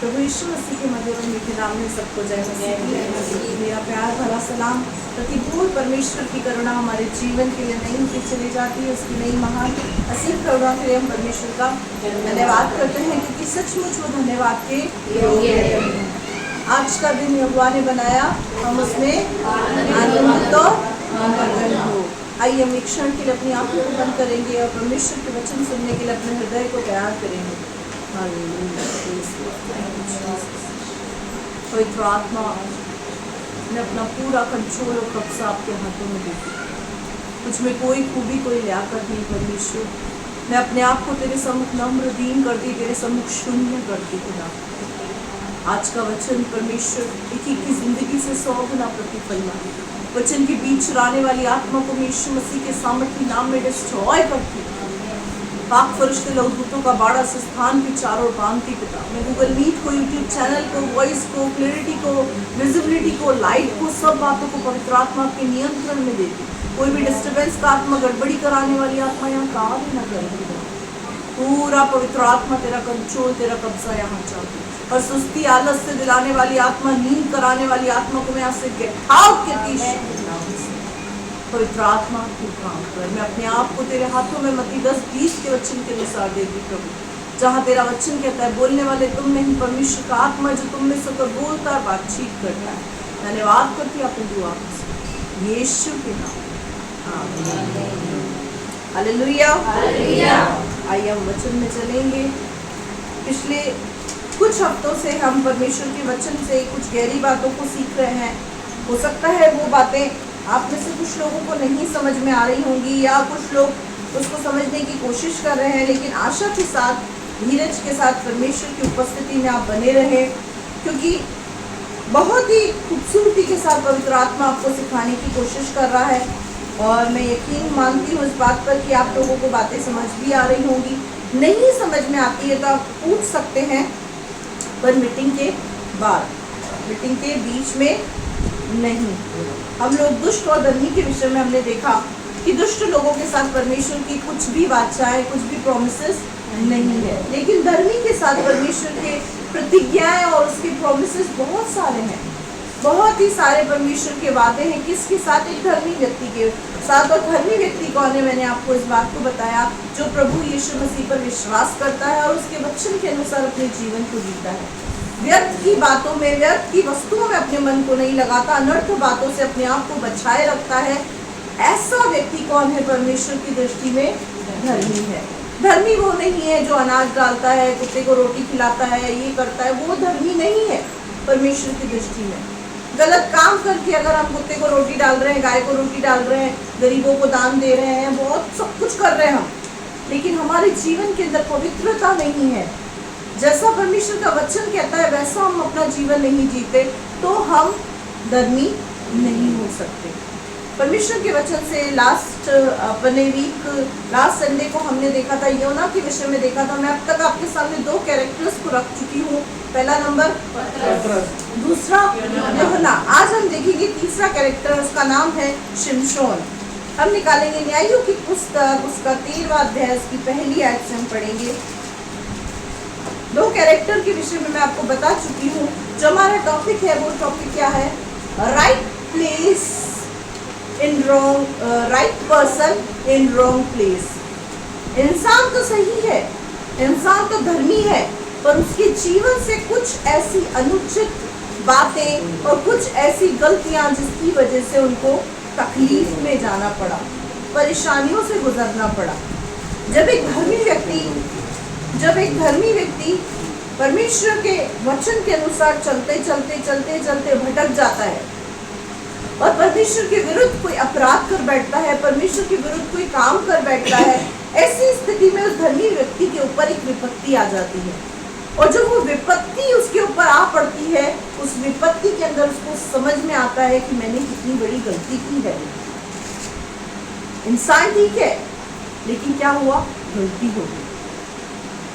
प्रभु यीशु मसीह के मधुर और मीठे नाम में सबको जय मसीह। मेरा प्यार भरा सलाम। प्रतिकूल परमेश्वर की करुणा हमारे जीवन के लिए नई होती चली जाती है। उसकी नई महान असीम करुणा के लिए हम परमेश्वर का धन्यवाद करते हैं, क्योंकि सचमुच वो धन्यवाद के योग्य है। आज का दिन यहोवा ने बनाया, हम उसमें आनंदित और हो। आइए हम एक क्षण के लिए अपनी आंखों को बंद करेंगे और परमेश्वर के वचन सुनने के लिए अपने हृदय को तैयार करेंगे। पवित्र आत्मा, मैं अपना पूरा कंट्रोल और कब्जा आपके हाथों में देती हूँ। मुझ में कोई खूबी, कोई लियाकत नहीं परमेश्वर। मैं अपने आप को तेरे सम्मुख नम्र दीन करती, तेरे सम्मुख शून्य करती खुदा। आज का वचन परमेश्वर एक की जिंदगी से 100 गुना प्रतिफल मांगे। वचन के बीच चुराने वाली आत्मा को मैं यीशु मसीह के सामर्थी नाम में डिस्ट्रॉय करती हूँ। पाक फरिश्ते लहूदूतों का बाड़ा से स्थान के चारों बांधती पिता। मैं गूगल मीट को, यूट्यूब चैनल को, वॉइस को, क्लैरिटी को, विजिबिलिटी को, लाइट को, सब बातों को पवित्र आत्मा के नियंत्रण में देती। कोई भी डिस्टर्बेंस का आत्मा, गड़बड़ी कराने वाली आत्मा यहाँ काम ही ना करेगी। पूरा पवित्र आत्मा तेरा कंट्रोल, तेरा कब्जा यहाँ चाहती। और सुस्ती, आलस से दिलाने वाली आत्मा, नींद कराने वाली आत्मा को मैं यहाँ से गेट आउट करती हूँ। पवित्र आत्मा तू काम कर। मैं अपने आप को तेरे हाथों में मत्ती 10:20 के वचन के अनुसार देती प्रभु, जहाँ तेरा वचन कहता है बोलने वाले तुम नहीं, परमेश्वर का आत्मा जो तुम में से बोलता है, बातचीत करता है। धन्यवाद करती अपनी दुआ यीशु के नाम, हालेलुया। आइए हम वचन में चलेंगे। पिछले कुछ हफ्तों से हम परमेश्वर के वचन से कुछ गहरी बातों को सीख रहे हैं। हो सकता है वो बातें आप में से कुछ लोगों को नहीं समझ में आ रही होंगी, या कुछ लोग उसको समझने की कोशिश कर रहे हैं, लेकिन आशा के साथ, धीरज के साथ परमेश्वर की उपस्थिति में आप बने रहें, क्योंकि बहुत ही खूबसूरती के साथ पवित्र आत्मा आपको सिखाने की कोशिश कर रहा है। और मैं यकीन मानती हूँ इस बात पर कि आप लोगों को बातें समझ भी आ रही होंगी। नहीं समझ में आती है तो आप पूछ सकते हैं, पर मीटिंग के बाद, मीटिंग के बीच में नहीं। हम लोग दुष्ट और धर्मी के विषय में हमने देखा कि दुष्ट लोगों के साथ परमेश्वर की कुछ भी वाचाएं, कुछ भी प्रॉमिसेस नहीं है, लेकिन धर्मी के साथ परमेश्वर के प्रतिज्ञाएं और उसके प्रॉमिसेस बहुत सारे हैं। बहुत ही सारे परमेश्वर के वादे हैं। किसके साथ? एक धर्मी व्यक्ति के साथ। और धर्मी व्यक्ति कौन है? मैंने आपको इस बात को बताया, जो प्रभु यीशु मसीह पर विश्वास करता है और उसके वचन के अनुसार अपने जीवन को जीता है। व्यर्थ की बातों में, व्यर्थ की वस्तुओं में अपने मन को नहीं लगाता, अनर्थ बातों से अपने आप को बचाए रखता है। ऐसा व्यक्ति कौन है? परमेश्वर की दृष्टि में धर्मी है। धर्मी वो नहीं है जो अनाज डालता है, कुत्ते को रोटी खिलाता है, ये करता है, वो धर्मी नहीं है परमेश्वर की दृष्टि में। गलत काम करके अगर हम कुत्ते को रोटी डाल रहे हैं, गाय को रोटी डाल रहे हैं, गरीबों को दान दे रहे हैं, बहुत सब कुछ कर रहे हैं हम, लेकिन हमारे जीवन के अंदर पवित्रता नहीं है, जैसा परमेश्वर का वचन कहता है वैसा हम अपना जीवन नहीं जीते, तो हम धर्मी नहीं हो सकते। परमेश्वर के वचन से लास्ट संडे को हमने देखा था, योना के विषय में देखा था। मैं अब तक आपके सामने 2 कैरेक्टर्स को रख चुकी हूँ। पहला नंबर दूसरा योना। आज हम देखेंगे तीसरा कैरेक्टर, उसका नाम है शिमशोन। हम निकालेंगे न्यायों की पुस्तक, उसका 13वां अध्याय, उसकी पहली आयत से हम पढ़ेंगे। 2 कैरेक्टर के विषय में मैं आपको बता चुकी हूँ। जो हमारा टॉपिक है, वो टॉपिक क्या है? Right place in wrong, right person in wrong place. इंसान तो सही है, इंसान तो धर्मी है, पर उसके जीवन से कुछ ऐसी अनुचित बातें और कुछ ऐसी गलतियां जिसकी वजह से उनको तकलीफ में जाना पड़ा, परेशानियों से गुजरना पड़ा। जब एक धर्मी व्यक्ति परमेश्वर के वचन के अनुसार चलते भटक जाता है और परमेश्वर के विरुद्ध कोई अपराध कर बैठता है, परमेश्वर के विरुद्ध कोई काम कर बैठता है, ऐसी स्थिति में उस धर्मी व्यक्ति के ऊपर एक विपत्ति आ जाती है। और जब वो विपत्ति उसके ऊपर आ पड़ती है, उस विपत्ति के अंदर उसको समझ में आता है कि मैंने कितनी बड़ी गलती की है। इंसान ठीक है, लेकिन क्या हुआ? गलती हो गई।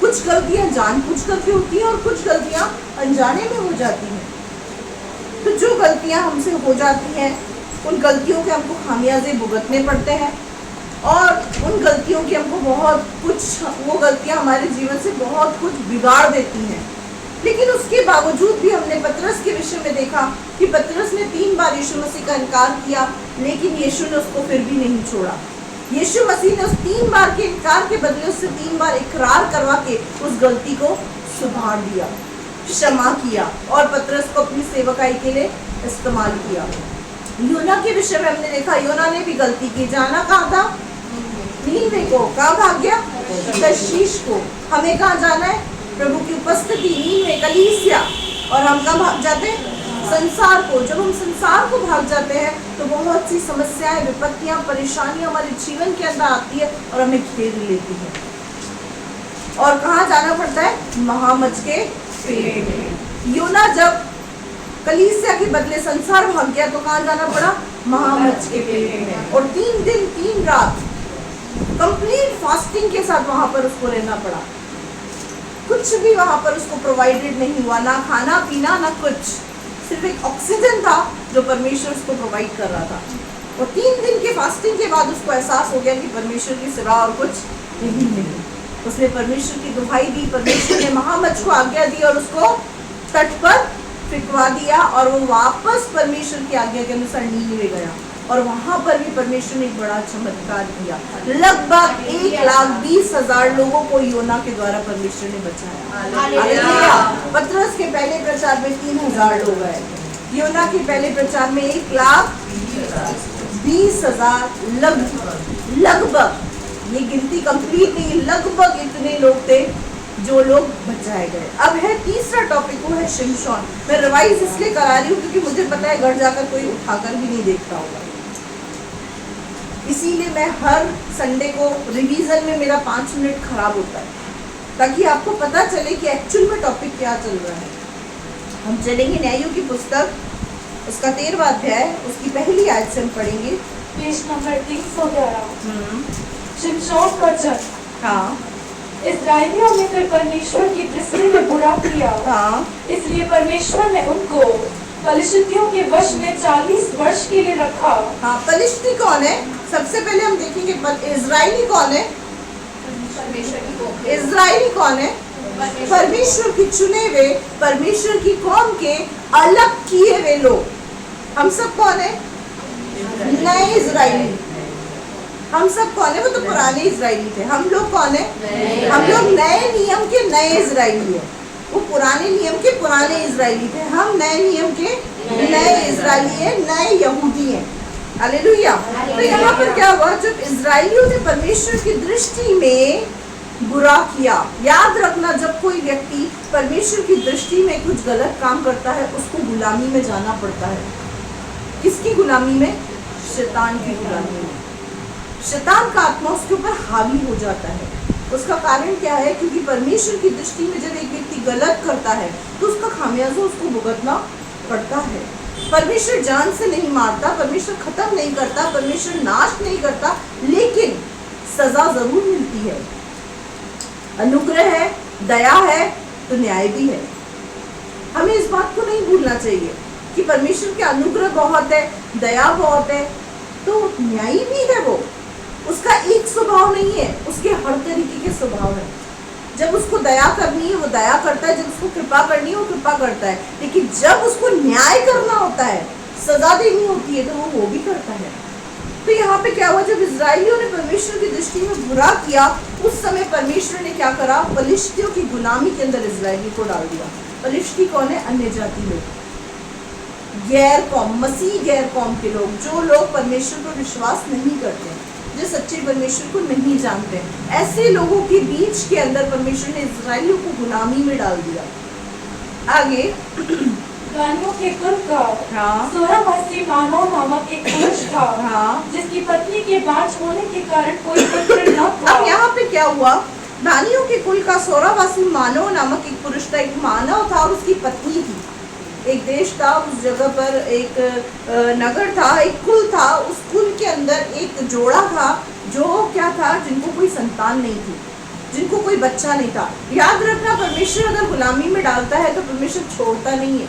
कुछ गलतियां जानबूझ करके होती हैं और कुछ गलतियां अनजाने में हो जाती हैं। तो जो गलतियां हमसे हो जाती हैं, उन गलतियों के हमको खामियाजे भुगतने पड़ते हैं, और उन गलतियों की हमको बहुत कुछ, वो गलतियां हमारे जीवन से बहुत कुछ बिगाड़ देती हैं। लेकिन उसके बावजूद भी हमने पतरस के विषय में देखा कि पतरस ने 3 बार यीशु मसीह का इनकार किया, लेकिन यीशु ने उसको फिर भी नहीं छोड़ा। यीशु मसीह ने उस 3 बार के इनकार के बदले उससे 3 बार इकरार करवा के उस गलती को सुधार दिया, क्षमा किया और पतरस को अपनी सेवकाई के लिए इस्तेमाल किया। योना के विषय में हमने देखा, योना ने भी गलती की। जाना कहाँ था? नीनवे को। कहाँ भाग गया? तर्शीश को। हमें कहाँ जाना है? प्रभु की उपस्थिति, नीनवे, कलीसिया। और हम कहाँ भाग जाते हैं? संसार को। जब हम संसार को भाग जाते हैं तो बहुत सी समस्याएं, विपत्तियां, परेशानियां हमारे जीवन के अंदर आती है और हमें घेर लेती है। और कहाँ जाना पड़ता है? महामच के पेट में। योना जब कलीसिया के बदले संसार भाग गया तो कहाँ जाना पड़ा? महामच के पेट में। और 3 दिन 3 रात कंप्लीट फास्टिंग के साथ वहां पर उसको रहना पड़ा। कुछ भी वहां पर उसको प्रोवाइडेड नहीं हुआ, ना खाना पीना ना कुछ, सिर्फ एक ऑक्सीजन था जो परमेश्वर उसको प्रोवाइड कर रहा था। और 3 दिन के फास्टिंग के बाद उसको एहसास हो गया कि परमेश्वर के सिवा और कुछ नहीं। उसने परमेश्वर की दुहाई दी, परमेश्वर ने महामच को आज्ञा दी और उसको तट पर फिकवा दिया और वो वापस परमेश्वर की आज्ञा के अनुसार नीनवे गया। और वहां पर भी परमेश्वर ने एक बड़ा चमत्कार किया। लगभग 1,20,000 लोगों को योना के द्वारा परमेश्वर ने बचाया। हालेलुया। पतरस के पहले प्रचार में 3,000 लोग आए, योना के पहले प्रचार में 1,20,000 लगभग, ये गिनती कंप्लीट नहीं, लगभग इतने लोग थे जो लोग बचाए गए। अब है तीसरा टॉपिक, वो है शिमशोन। मैं रिवाइज इसलिए करा रही हूँ क्योंकि मुझे पता है घर जाकर कोई उठाकर भी नहीं देखता होगा, इसीलिए मैं हर संडे को रिवीजन में मेरा 5 मिनट खराब होता है ताकि आपको पता चले कि एक्चुअल में टॉपिक क्या चल रहा है। हम चलेंगे न्यायों की पुस्तक, उसका 13वां अध्याय, उसकी पहली आयत से हम पढ़ेंगे। Page number 311। शिमशोन का जन्म। हाँ। इस्राएलियों ने फिर परमेश्वर की दृष्टि में बुरा किया। हाँ। इसलिए परमेश्वर ने उनको पलिश्तियों के वश में 40 वर्ष के लिए रखा। हाँ, पलिश्ती कौन है? सबसे पहले हम देखेंगे इजराइली कौन है? इजराइली कौन है? परमेश्वर की चुने हुए, परमेश्वर की कौम के अलग किए हुए लोग। हम सब कौन है? नए इजराइली। हम सब कौन है? वो तो पुराने इजराइली थे। हम लोग कौन है? हम लोग नए नियम के नए इजराइली है। वो पुराने नियम के पुराने इजराइली थे, हम नए नियम के नए इजराइली है, नए यहूदी हैं। हालेलुया। तो यहाँ पर क्या हुआ? जब इजराइलियों ने परमेश्वर की दृष्टि में बुरा किया, याद रखना जब कोई व्यक्ति परमेश्वर की दृष्टि में कुछ गलत काम करता है उसको गुलामी में जाना पड़ता है। किसकी गुलामी में? शैतान की गुलामी में। शैतान का आत्मा उसके ऊपर हावी हो जाता है। उसका कारण क्या है? क्योंकि परमेश्वर की दृष्टि में जब एक व्यक्ति गलत करता है तो उसका खामियाजा उसको भुगतना पड़ता है। परमेश्वर जान से नहीं मारता, परमेश्वर खत्म नहीं करता, परमेश्वर नाश नहीं करता, लेकिन सजा जरूर मिलती है। अनुग्रह है, दया है तो न्याय भी है। हमें इस बात को नहीं भूलना चाहिए कि परमेश्वर के अनुग्रह बहुत है, दया बहुत है, तो न्यायी भी है। वो उसका एक स्वभाव नहीं है, उसके हर तरीके के स्वभाव है। जब उसको दया करनी है वो दया करता है, जब उसको कृपा करनी है वो कृपा करता है, लेकिन जब उसको न्याय करना होता है, सजा देनी होती है, तो वो भी करता है। तो यहाँ पे क्या हुआ? जब इजराइलियों ने परमेश्वर की दृष्टि में बुरा किया, उस समय परमेश्वर ने क्या करा? पलिश्तियों की गुलामी के अंदर इजराइली को डाल दिया। पलिश्ती कौन है? अन्य जाति लोग, गैर कौम, मसीह गैर कौम के लोग, जो लोग परमेश्वर पर विश्वास नहीं करते, जो सच्चे परमेश्वर को नहीं जानते, ऐसे लोगों के बीच के अंदर परमेश्वर ने इजराइलियों को गुलामी में डाल दिया। आगे दानियों के कुल का सोरावासी मानव नामक एक पुरुष था, जिसकी पत्नी के बाँझ होने के कारण कोई पुत्र न था। अब यहाँ पे क्या हुआ? दानियों के कुल का सोरावासी मानव नामक एक पुरुष था, एक मानव था और उसकी पत्नी थी। एक देश था, उस जगह पर एक नगर था, एक कुल था, उस कुल के अंदर एक जोड़ा था जो क्या था? जिनको कोई संतान नहीं थी, जिनको कोई बच्चा नहीं था। याद रखना, परमेश्वर अगर गुलामी में डालता है तो परमेश्वर छोड़ता नहीं है।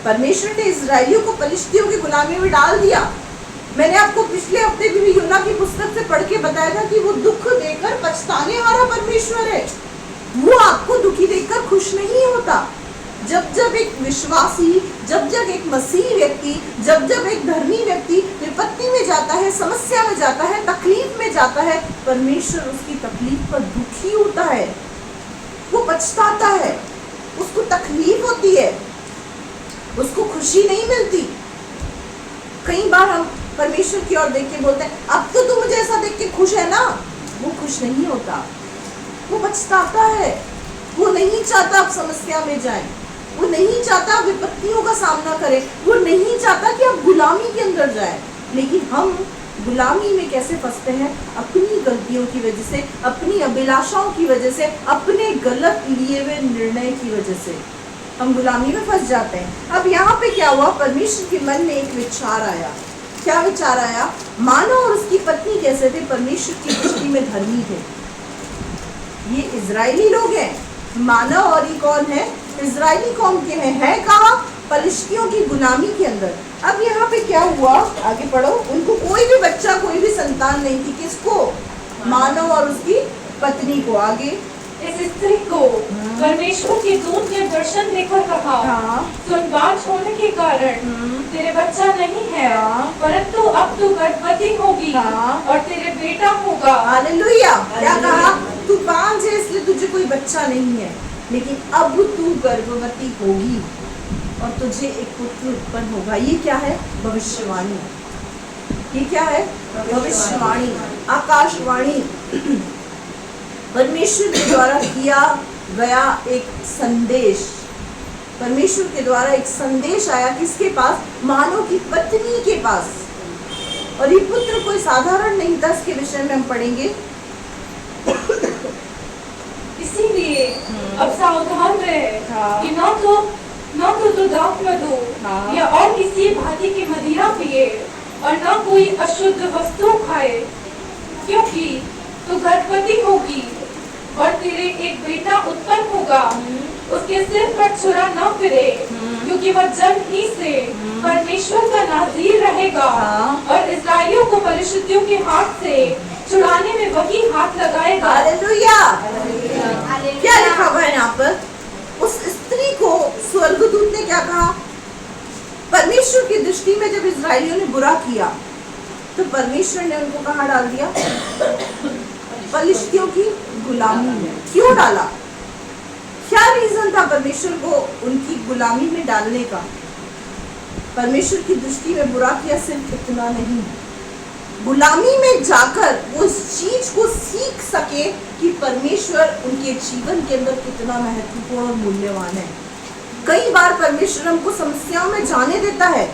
परमेश्वर ने इजराइलियों को पलिश्तियों की गुलामी में डाल दिया। मैंने आपको पिछले हफ्ते भी योना की पुस्तक से पढ़ के बताया था कि वो दुख देकर पछताने वाला परमेश्वर है। वो आपको दुखी देखकर खुश नहीं होता। जब जब एक विश्वासी, जब जब एक मसीह व्यक्ति, जब जब एक धर्मी व्यक्ति विपत्ति में जाता है, समस्या में जाता है, तकलीफ में जाता है, परमेश्वर उसकी तकलीफ पर दुखी होता है, वो पछताता है, उसको तकलीफ होती है, उसको खुशी नहीं मिलती। कई बार हम परमेश्वर की ओर देख के बोलते हैं, अब तो तू मुझे ऐसा देख के खुश है ना। वो खुश नहीं होता, वो पछताता है, वो नहीं चाहता आप समस्या में जाएं, वो नहीं चाहता आप विपत्तियों का सामना करें, वो नहीं चाहता कि आप गुलामी के अंदर जाएं। लेकिन हम गुलामी में कैसे फंसते हैं? अपनी गलतियों की वजह से, अपनी अभिलाषाओं की वजह से, अपने गलत लिए हुए निर्णय की वजह से हम गुलामी में फंस जाते हैं। अब यहाँ पे क्या हुआ? परमेश्वर के मन में एक विचार आया। क्या विचार आया? मानो और उसकी पत्नी कैसे थे? परमेश्वर की दृष्टि में धर्मी थे। ये इजरायली लोग हैं। मानव और ये कौन है? इजरायली कौम के हैं। है कहाँ? पलिश्तियों की गुलामी के अंदर। अब यहाँ पे क्या हुआ? आगे पढ़ो। उनको कोई भी बच्चा, कोई भी संतान नहीं थी। किसको? मानव और उसकी पत्नी को। आगे इस स्त्री को परमेश्वर के दूत ने दर्शन देकर कहा, सुन, बाँझ होने के कारण तेरे बच्चा नहीं है, परंतु अब तू गर्भवती होगी और तेरे बेटा होगा। हालेलुया। क्या कहा? तू बांझ है इसलिए तुझे कोई बच्चा नहीं है, लेकिन अब तू गर्भवती होगी और तुझे एक पुत्र उत्पन्न होगा। ये क्या है? भविष्यवाणी। ये क्या है? भविष्यवाणी, आकाशवाणी। परमेश्वर के द्वारा किया गया एक संदेश। परमेश्वर के द्वारा एक संदेश आया। किसके पास? मानव की पत्नी के पास। और ये पुत्र कोई साधारण नहीं था। इसके विषय में हम पढ़ेंगे। इसीलिए अब सावधान रहे कि न तो दाख मधु या और किसी भांति की मदिरा पिए और न कोई अशुद्ध वस्तु खाए, क्योंकि तू गर्भवती होगी और तेरे एक बेटा उत्पन्न होगा। उसके सिर पर छुरा न फिरे, क्योंकि वह जन्म ही से परमेश्वर का नाज़ीर रहेगा और इस्राएलियों को पलिश्तियों के हाथ से छुड़ाने में वही हाथ लगाएगा। हालेलुया। क्या लिखा हुआ है यहाँ पर? उस स्त्री को स्वर्गदूत ने क्या कहा? परमेश्वर की दृष्टि में जब इस्राएलियों ने बुरा किया तो परमेश्वर ने उनको कहाँ डाल दिया? पलिश्तियों की गुलामी में। क्यों डाला? क्या रीजन था परमेश्वर को उनकी गुलामी में डालने का? परमेश्वर की दृष्टि में बुरा किया सिर्फ इतना नहीं, गुलामी में जाकर वो उस चीज को सीख सके कि परमेश्वर उनके जीवन के अंदर कितना महत्वपूर्ण और मूल्यवान है। कई बार परमेश्वर हमको समस्याओं में जाने देता है,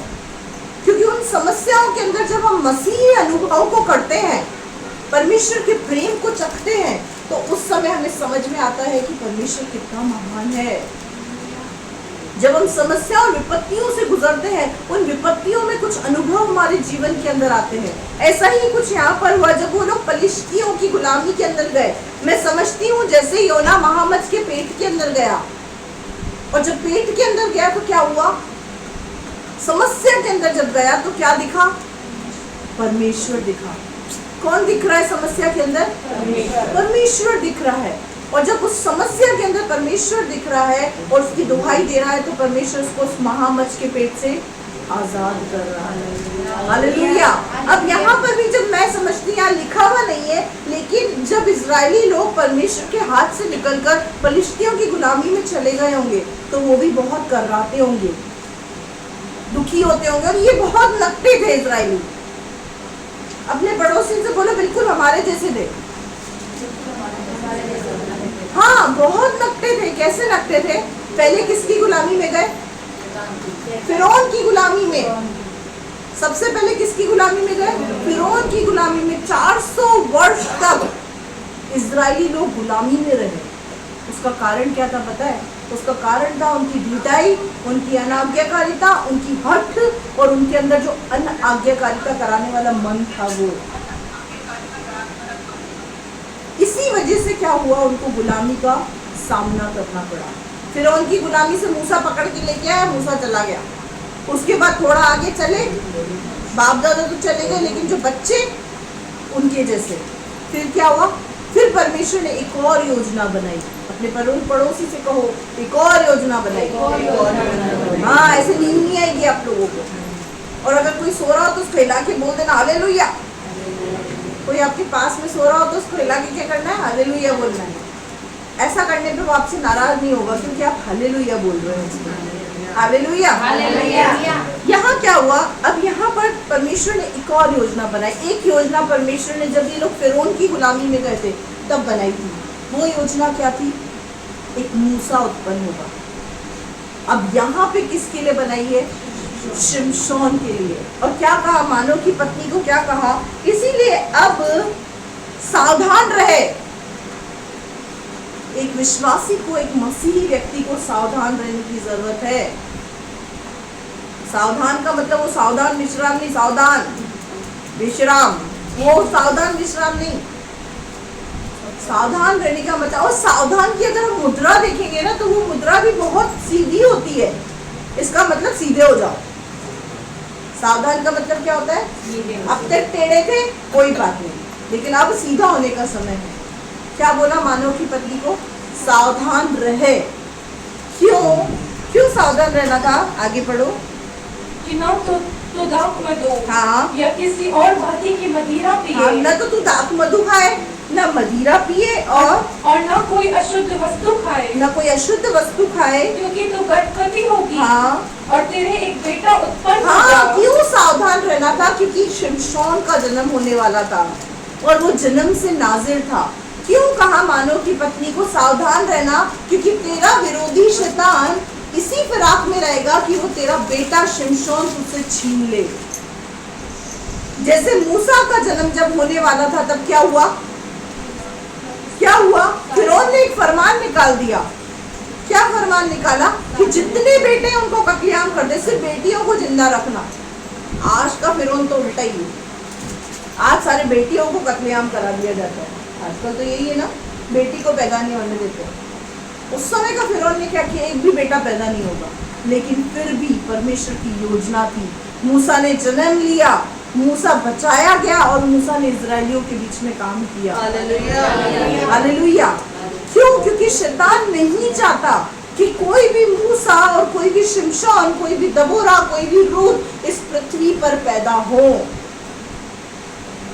क्योंकि उन समस्याओं के अंदर जब हम मसीही अनुभव को करते हैं, परमेश्वर के प्रेम को चखते हैं, तो उस समय हमें समझ में आता है कि परमेश्वर कितना महान है। जब हम समस्या और विपत्तियों से गुजरते हैं, उन विपत्तियों में कुछ अनुभव हमारे जीवन के अंदर आते हैं। ऐसा ही कुछ यहाँ पर हुआ जब वो लोग पलिश्तियों की गुलामी के अंदर गए। मैं समझती हूँ जैसे योना महामच के पेट के अंदर गया, और जब पेट के अंदर गया तो क्या हुआ? समस्या के अंदर जब गया तो क्या दिखा? परमेश्वर दिखा। कौन दिख रहा है समस्या के अंदर? परमेश्वर दिख रहा है। और जब उस समस्या के अंदर परमेश्वर दिख रहा है और उसकी दुहाई दे रहा है, तो परमेश्वर उसको उस महामच के पेट से आजाद कर रहा है। हालेलुया। अब यहाँ पर भी जब मैं समझती, यहाँ लिखा हुआ नहीं है, लेकिन जब इजरायली लोग परमेश्वर के हाथ से निकलकर पलिश्तियों की गुलामी में चले गए होंगे, तो वो भी बहुत कर्राते होंगे, दुखी होते होंगे। और ये बहुत नकटे थे इजरायली। अपने पड़ोसी से बोलो, बिल्कुल हमारे जैसे थे। हाँ, बहुत नकटे थे। कैसे नकटे थे? पहले किसकी गुलामी में गए? फिरौन की गुलामी में। सबसे पहले किसकी गुलामी में गए? फिरौन की गुलामी में। 400 वर्ष तक इजरायली लोग गुलामी में रहे। उसका कारण क्या था पता है? उसका कारण था उनकी ढिठाई, उनकी अनाज्ञाकारिता, उनकी हठ, और उनके अंदर जो अनाज्ञाकारिता कराने वाला मन था वो। इसी वजह से क्या हुआ? उनको गुलामी का सामना करना पड़ा। फिरौन की गुलामी से मूसा पकड़ के लेके आया, मूसा चला गया। उसके बाद थोड़ा आगे चले, बाप दादा तो चले गए, लेकिन जो बच्चे उनके जैसे। फिर क्या हुआ? फिर परमेश्वर ने एक और योजना बनाई। अपने पड़ोसी से कहो, एक और योजना बनाई। हाँ, ऐसे नींद नहीं आएगी आप लोगों को। और अगर कोई सो रहा हो तो उसको हिला के बोल देना हालेलुया। कोई आपके पास में सो रहा हो तो उसको हिला के क्या करना है? हालेलुया बोलना है। ऐसा करने पे वो आपसे नाराज नहीं होगा, क्योंकि आप हालेलुया बोल रहे हैं। हालेलुया। यहाँ क्या हुआ? अब यहाँ पर परमेश्वर ने एक और योजना बनाई। एक योजना परमेश्वर ने जब ये लोग फिरौन की गुलामी में गए थे तब बनाई थी। वो योजना क्या थी? एक मूसा उत्पन्न होगा। अब यहाँ पे किसके लिए बनाई है? शिमशोन के लिए। और क्या कहा? मानव की पत्नी को क्या कहा? इसीलिए अब सावधान रहे। एक विश्वासी को, एक मसीही व्यक्ति को सावधान रहने की जरूरत है। सावधान का मतलब वो सावधान विश्राम नहीं, सावधान विश्राम, वो सावधान विश्राम नहीं। सावधान रहने का मतलब, और सावधान की अगर हम मुद्रा देखेंगे ना तो वो मुद्रा भी बहुत सीधी होती है। इसका मतलब सीधे हो जाओ। सावधान का मतलब क्या होता है? अब तक टेढ़े थे, कोई बात नहीं, लेकिन अब सीधा होने का समय है। क्या बोला मानव की पत्नी को? सावधान रहे। क्यों सावधान रहना था? आगे पढ़ो। कि ना तो दाख मधु, हाँ, या किसी और भांति की मदिरा पिए, हाँ, न तो तू दाख मधु खाए, न मदिरा पिए, और न कोई अशुद्ध वस्तु खाए, न कोई अशुद्ध वस्तु खाए, क्योंकि तू गर्भवती होगी, हाँ, और तेरे एक बेटा उत्पन्न हाँ। होगा। क्यों सावधान रहना था? क्योंकि शिमशोन का जन्म होने वाला था और वो जन्म से नाजिर था। क्यों कहा मानव की पत्नी को सावधान रहना? क्योंकि तेरा विरोधी शैतान इसी फिराक में रहेगा कि वो तेरा बेटा शिमशोन तुझसे छीन ले। जैसे मूसा का जन्म जब होने वाला था तब क्या हुआ? फिरौन ने एक फरमान निकाल दिया। क्या फरमान निकाला? कि जितने बेटे उनको कत्लेआम कर दे, सिर्फ बेटियों को जिंदा रखना। आज का फिरौन तो उल्टा ही है। आज सारे बेटियों को कत्लेआम करा दिया जाता है। आजकल तो यही है ना, बेटी को पैदा नहीं होने देते। उस समय का फिरौन ने क्या किया? एक भी बेटा पैदा नहीं होगा, लेकिन फिर भी परमेश्वर की योजना थी। मूसा ने जन्म लिया, मूसा बचाया गया और मूसा ने इजरायलियों के बीच में काम किया। हालेलुया। क्यों? क्योंकि शैतान नहीं चाहता कि कोई भी मूसा और कोई भी शिमशोन, कोई भी दबोरा, कोई भी रूत इस पृथ्वी पर पैदा हो।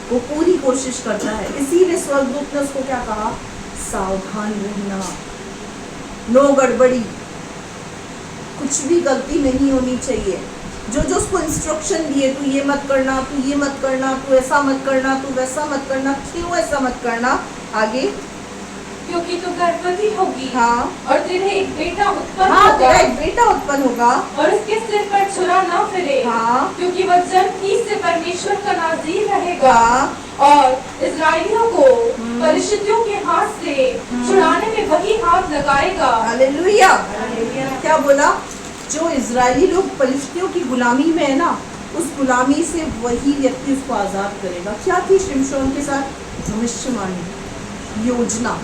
वो पूरी कोशिश करता है। इसीलिए स्वर्गदूत ने उसको क्या कहा? सावधान रहना, नो गड़बड़ी, कुछ भी गलती नहीं होनी चाहिए। जो उसको इंस्ट्रक्शन दिए, तू ये मत करना, तू ये मत करना, तू ऐसा मत करना, तू वैसा मत करना। क्यों ऐसा मत करना? आगे। क्योंकि तू गर्भवती होगी, हाँ, और तेरे एक बेटा उत्पन्न हाँ, होगा, तेरा एक बेटा उत्पन्न होगा, और उसके सिर पर छुरा ना फिरे, हाँ, क्योंकि वह जन्म ही से परमेश्वर का नाज़ीर रहेगा, हाँ, और इजरायलियों को परिशुद्धियों के हाथ से छुड़ाने में वही हाथ लगाएगा। हालेलुया। क्या बोला? जो इजरायली लोग फलिश्तियों की गुलामी में है ना, उस गुलामी से वही व्यक्ति उसको आजाद करेगा। क्या थी शिमशोन के साथ? भविष्यवाणी, योजना।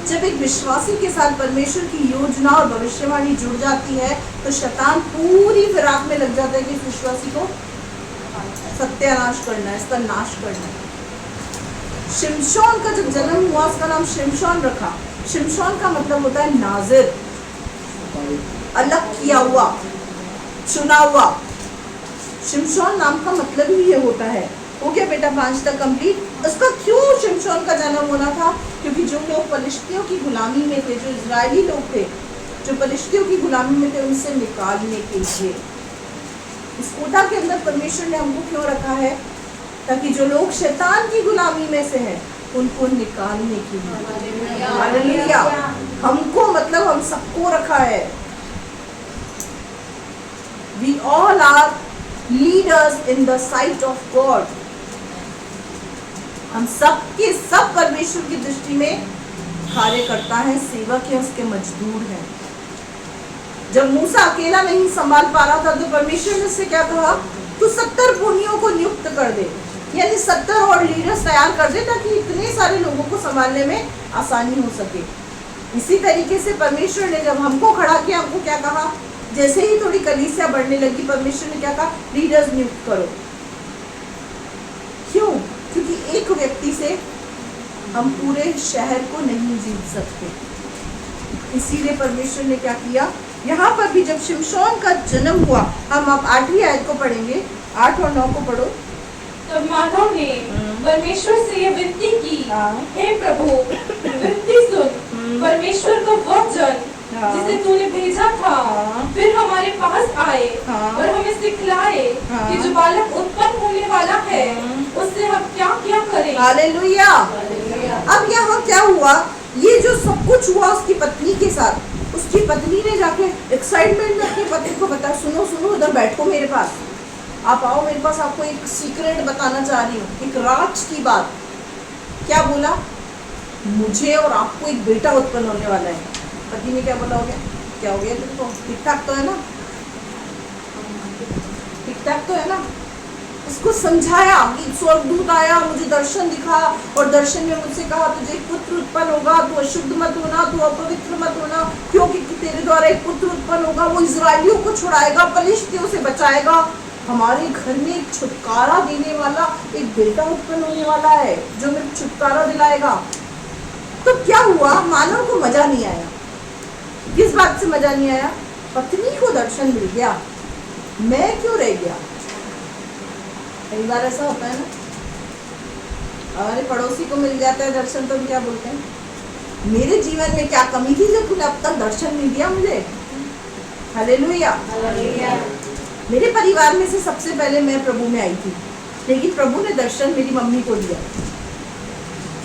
जब एक विश्वासी के साथ परमेश्वर की योजना और भविष्यवाणी जुड़ जाती है तो शैतान पूरी फिराक में लग जाता है कि इस विश्वासी को सत्यानाश करना है, इसका नाश करना है। शिमशोन का जब जन्म हुआ उसका नाम शिमशोन रखा। शिमशोन का मतलब होता है नाजिर, अलग किया हुआ, चुना हुआ। शिमशोन नाम का मतलब ही ये होता है। हो गया बेटा 5 तक कंप्लीट। उसका क्यों शिमशोन का जन्म होना था? क्योंकि जो लोग फलिश्तियों की गुलामी में थे, जो इजरायली लोग थे, जो फलिश्तियों की गुलामी में थे, उनसे निकालने के लिए। इस कोटा के अंदर परमेश्वर ने हमको क्यों रखा है? ताकि जो लोग शैतान की गुलामी में से हैं उनको निकालने के लिए। हालेलुया। हमको मतलब हम सबको रखा है। We all are leaders in the sight of God. हम सब के सब परमेश्वर की दृष्टि में कार्यकर्ता हैं, सेवक हैं, उसके मजदूर हैं। जब मूसा अकेला नहीं संभाल पा रहा था तो परमेश्वर ने उससे क्या कहा? तू 70 पुनियों को नियुक्त कर दे, यानी 70 और लीडर्स तैयार कर दे ताकि इतने सारे लोगों को संभालने में आसानी हो सके। इसी तरीके से परमेश्वर ने जब हमको खड़ा किया, हमको क्या कहा? जैसे ही थोड़ी कलीसिया बढ़ने लगी, परमेश्वर ने क्या कहा? लीडर्स नियुक्त करो। क्यों? क्योंकि एक व्यक्ति से हम पूरे शहर को नहीं जीत सकते। इसीलिए परमेश्वर ने क्या किया, यहाँ पर भी जब शिमशोन का जन्म हुआ, हम अब 8वीं आयत को पढ़ेंगे, 8 और 9 को पढ़ो। तब मानव ने परमेश्वर से यह विनती की, हे प्रभु विनती सुन, परमेश्वर का वह जन जिसे तूने भेजा था फिर हमारे पास आए और हमें सिखलाए कि जो बालक उत्पन्न होने वाला है उससे हम क्या क्या करें। हालेलुया। अब यहाँ क्या हुआ, ये जो सब कुछ हुआ उसकी पत्नी के साथ, उसकी पत्नी ने जाके एक्साइटमेंट में अपने पति को बताया, सुनो सुनो उधर बैठो मेरे पास, आप आओ मेरे पास, आपको एक सीक्रेट बताना चाह रही हूँ, एक राज की बात। क्या बोला, मुझे और आपको एक बेटा उत्पन्न होने वाला है। पति ने क्या बोला, हो गया, क्या हो गया तुमको, ठीक ठाक तो है ना, ठीक ठाक तो है ना। उसको समझाया कि स्वर्गदूत आया, मुझे दर्शन दिखा और दर्शन में मुझसे कहा तुझे एक पुत्र उत्पन्न होगा, तू अशुद्ध मत होना, तू अपवित्र मत होना, क्योंकि तेरे द्वारा एक पुत्र उत्पन्न होगा, वो इजराइलियों को छुड़ाएगा, पलिश्तियों से बचाएगा, हमारे घर में एक छुटकारा देने वाला एक बेटा उत्पन्न होने वाला है जो मेरे छुटकारा दिलाएगा। तो क्या हुआ, मानव को मजा नहीं आया। किस बात से मजा नहीं आया, पत्नी को दर्शन मिल गया, मैं क्यों रह गया। कई बार ऐसा होता है ना, हमारे पड़ोसी को मिल जाता है दर्शन तो हम क्या बोलते हैं, मेरे जीवन में क्या कमी थी जो तूने अब तक दर्शन नहीं दिया मुझे। हालेलुया। मेरे परिवार में से सबसे पहले मैं प्रभु में आई थी, लेकिन प्रभु ने दर्शन मेरी मम्मी को दिया।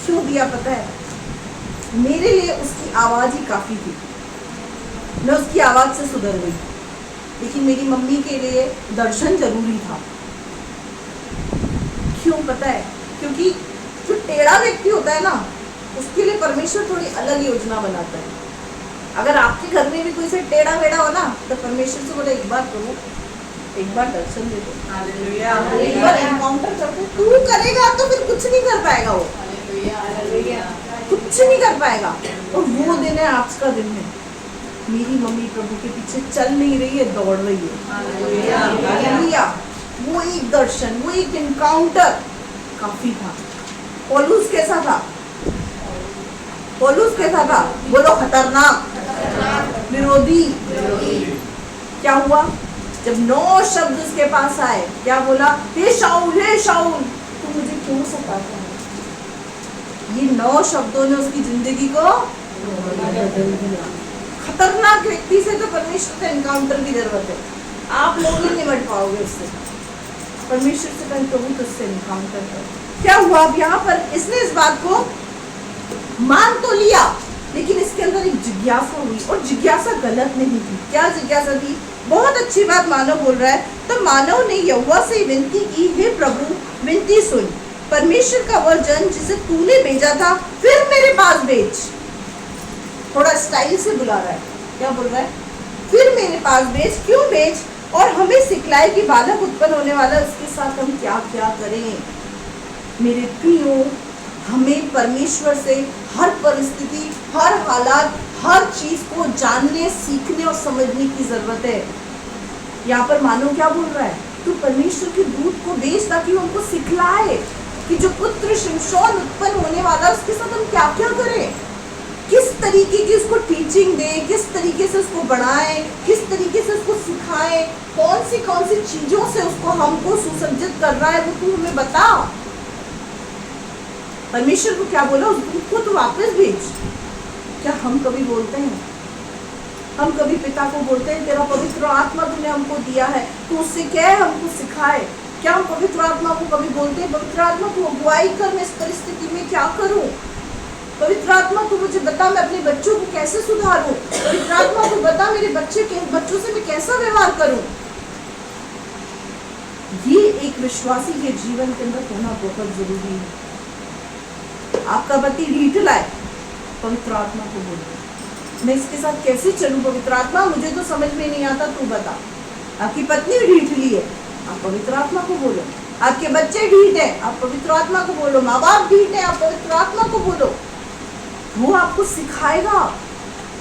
क्यों दिया पता है, मेरे लिए उसकी आवाज ही काफी थी, मैं उसकी आवाज से सुधर गई, लेकिन मेरी मम्मी के लिए दर्शन जरूरी था। क्यों पता है, क्योंकि जो टेढ़ा व्यक्ति होता है ना, उसके लिए परमेश्वर थोड़ी अलग योजना बनाता है। अगर आपके घर में भी कोई से टेढ़ा वेढ़ा हो ना, तो परमेश्वर से बोले, एक बार प्रभु एक बार दर्शन दे दो, हालेलुया, एक बार एनकाउंटर कर दो। तू करेगा तो फिर कुछ नहीं कर पाएगा वो, हालेलुया, कुछ नहीं कर पाएगा। और वो दिन है, आज का दिन है, मेरी मम्मी प्रभु के पीछे चल नहीं रही है, दौड़ रही है, हालेलुया। वो एक दर्शन, वो एक एनकाउंटर काफी था। पौलुस कैसा था, पौलुस कैसा था, बोलो खतरनाक, विरोधी। क्या हुआ, जब 9 शब्द उसके पास आए, क्या बोला, हे शाऊल तू मुझे क्यों सताता है। ये 9 शब्दों ने उसकी जिंदगी को बदल दिया। खतरनाक व्यक्ति से तो परमेश्वर से एनकाउंटर की जरूरत है, आप लोग नहीं निपट पाओगे उससे। परमेश्वर से कहीं प्रभु तो उससे एनकाउंटर कर। क्या हुआ, अब यहाँ पर इसने इस बात को मान तो लिया, लेकिन इसके अंदर एक जिज्ञासा हुई, और जिज्ञासा गलत नहीं थी। क्या जिज्ञासा थी, बहुत अच्छी बात मानव बोल रहा है। तो मानव ने यहोवा से विनती की, हे प्रभु विनती सुन, परमेश्वर का वह जन जिसे तूने भेजा था फिर मेरे पास भेज। थोड़ा स्टाइल से बुला रहा है, क्या बोल रहा है, फिर मेरे पास भेज। क्यों भेज, और हमें सिखलाए कि बालक उत्पन्न होने वाला है, उसके साथ हम क्या क्या करें। मेरे प्रियो, हमें परमेश्वर से हर परिस्थिति, हर हालात, हर चीज को जानने, सीखने और समझने की जरूरत है। यहाँ पर मानो क्या बोल रहा है, तू परमेश्वर के दूत को भेज ताकि वो हमको सिखलाए कि जो पुत्र शिमशोन उत्पन्न होने वाला है उसके साथ हम क्या क्या करें, किस तरीके की उसको टीचिंग दें, किस तरीके से उसको बढ़ाएं, किस तरीके से उसको सिखाएं, कौन सी चीजों से उसको हमको सुसज्जित कर रहा है, वो तू हमें बता। परमेश्वर को क्या बोला, उस दूत को तो वापस भेज। क्या हम कभी बोलते हैं, हम कभी पिता को बोलते हैं, तेरा पवित्र आत्मा तूने हमको दिया है, तो उससे क्या है, हमको सिखाए। क्या हम पवित्र आत्मा को कभी बोलते हैं, पवित्र आत्मा तू अगुवाई कर, मैं इस परिस्थिति में क्या करूं, पवित्र आत्मा तू मुझे बता मैं अपने बच्चों को कैसे सुधारूं, पवित्र आत्मा तू बता मेरे बच्चों से मैं कैसा व्यवहार करूं। ये एक विश्वासी के जीवन के अंदर होना बहुत जरूरी है। आपका पति ढीठला है, पवित्र आत्मा को बोलो मैं इसके साथ कैसे चलूं, पवित्र आत्मा मुझे तो समझ में नहीं आता, तू बता। आपकी पत्नी ढीठली है, आप पवित्र आत्मा को बोलो। आपके बच्चे ढीठ है, आप पवित्र आत्मा को बोलो। माँ बाप ढीठ है, आप पवित्र आत्मा को बोलो। वो आपको सिखाएगा,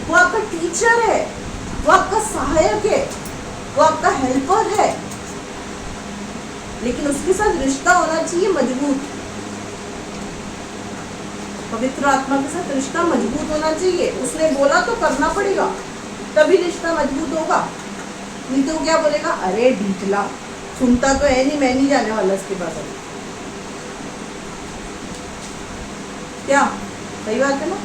वो आपका टीचर है, वो आपका सहायक है, वो आपका हेल्पर है, लेकिन उसके साथ रिश्ता होना चाहिए मजबूत। पवित्र आत्मा के साथ रिश्ता मजबूत होना चाहिए। उसने बोला तो करना पड़ेगा, तभी रिश्ता मजबूत होगा। नहीं तो क्या बोलेगा, अरे ढीठला, सुनता तो है नहीं, मैं नहीं जाने वाला इसके पास। अभी क्या सही बात है ना?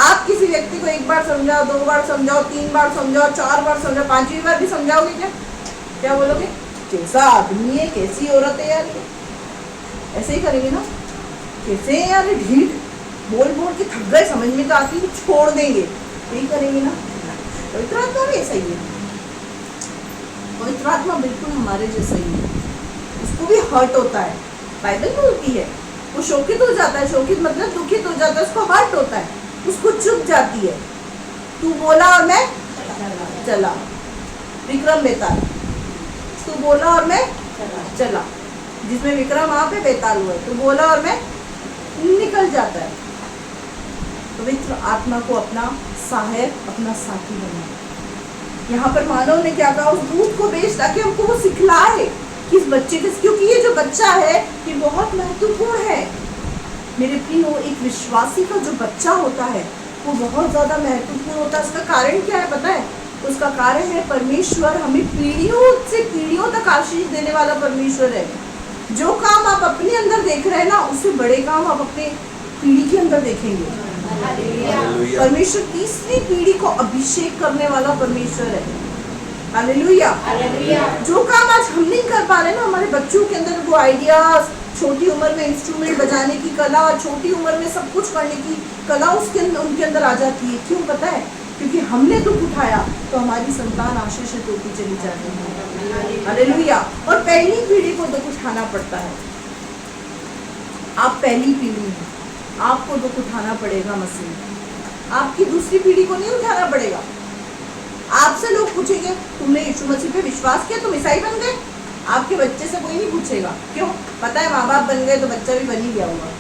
आप किसी व्यक्ति को एक बार समझाओ, 2 बार समझाओ, 3 बार समझाओ, 4 बार समझाओ, 5वीं बार भी समझाओगे क्या बोलोगे? कैसा आदमी है, कैसी औरत है यार ये, ऐसे ही करेंगे ना? कैसे है यार ढीठ, बोल बोल के थक गए, समझ में तो आती है, छोड़ देंगे, यही करेंगे ना? पवित्र आत्मा भी ऐसा ही है। पवित्र आत्मा बिल्कुल हमारे जैसा ही है, उसको भी हर्ट होता है। बाइबल बोलती है वो शोकित हो जाता है, शोकित मतलब दुखित हो जाता है, उसको हर्ट होता है, उसको चुप जाती है। तू बोला और मैं चला, विक्रम बेताल, तू बोला और मैं चला, जिसमें विक्रम वहां पे बेताल हुआ है, तू बोला और मैं निकल जाता है। पवित्र आत्मा को अपना सहायक, अपना साथी बनाए। यहाँ पर मानव ने क्या कहा, उस दूत को भेज ताकि हमको वो सिखलाए कि इस बच्चे के, क्योंकि ये जो बच्चा है ये बहुत महत्वपूर्ण है मेरे प्रियो। एक विश्वासी का जो बच्चा होता है वो बहुत ज्यादा महत्वपूर्ण होता है। उसका कारण क्या है पता है? उसका कारण है परमेश्वर हमें पीढ़ियों से पीढ़ियों तक आशीष देने वाला परमेश्वर है। जो काम आप अपने अंदर देख रहे हैं ना, उससे बड़े काम आप अपने पीढ़ी के अंदर देखेंगे। परमेश्वर तीसरी पीढ़ी को अभिषेक करने वाला परमेश्वर है। हालेलुया। जो काम आज हम नहीं कर पा रहे ना, हमारे बच्चों के अंदर वो आइडियाज, छोटी उम्र में इंस्ट्रूमेंट बजाने की कला, छोटी उम्र में सब कुछ करने की कला उनके अंदर आ जाती है। क्यों पता है? क्योंकि हमने दुख उठाया तो हमारी संतान आशीषित होती चली जाती है। हालेलुया। और पहली पीढ़ी को दुख उठाना पड़ता है। आप पहली पीढ़ी हैं, आपको दुख उठाना पड़ेगा मसीह। आपकी दूसरी पीढ़ी को नहीं उठाना पड़ेगा। आपसे लोग पूछेंगे तुमने यीशु मसीह पे विश्वास किया, तुम ईसाई बन गए? आपके बच्चे से कोई नहीं पूछेगा। क्यों? पता है माँ बाप बन गए तो बच्चा भी बन ही गया होगा।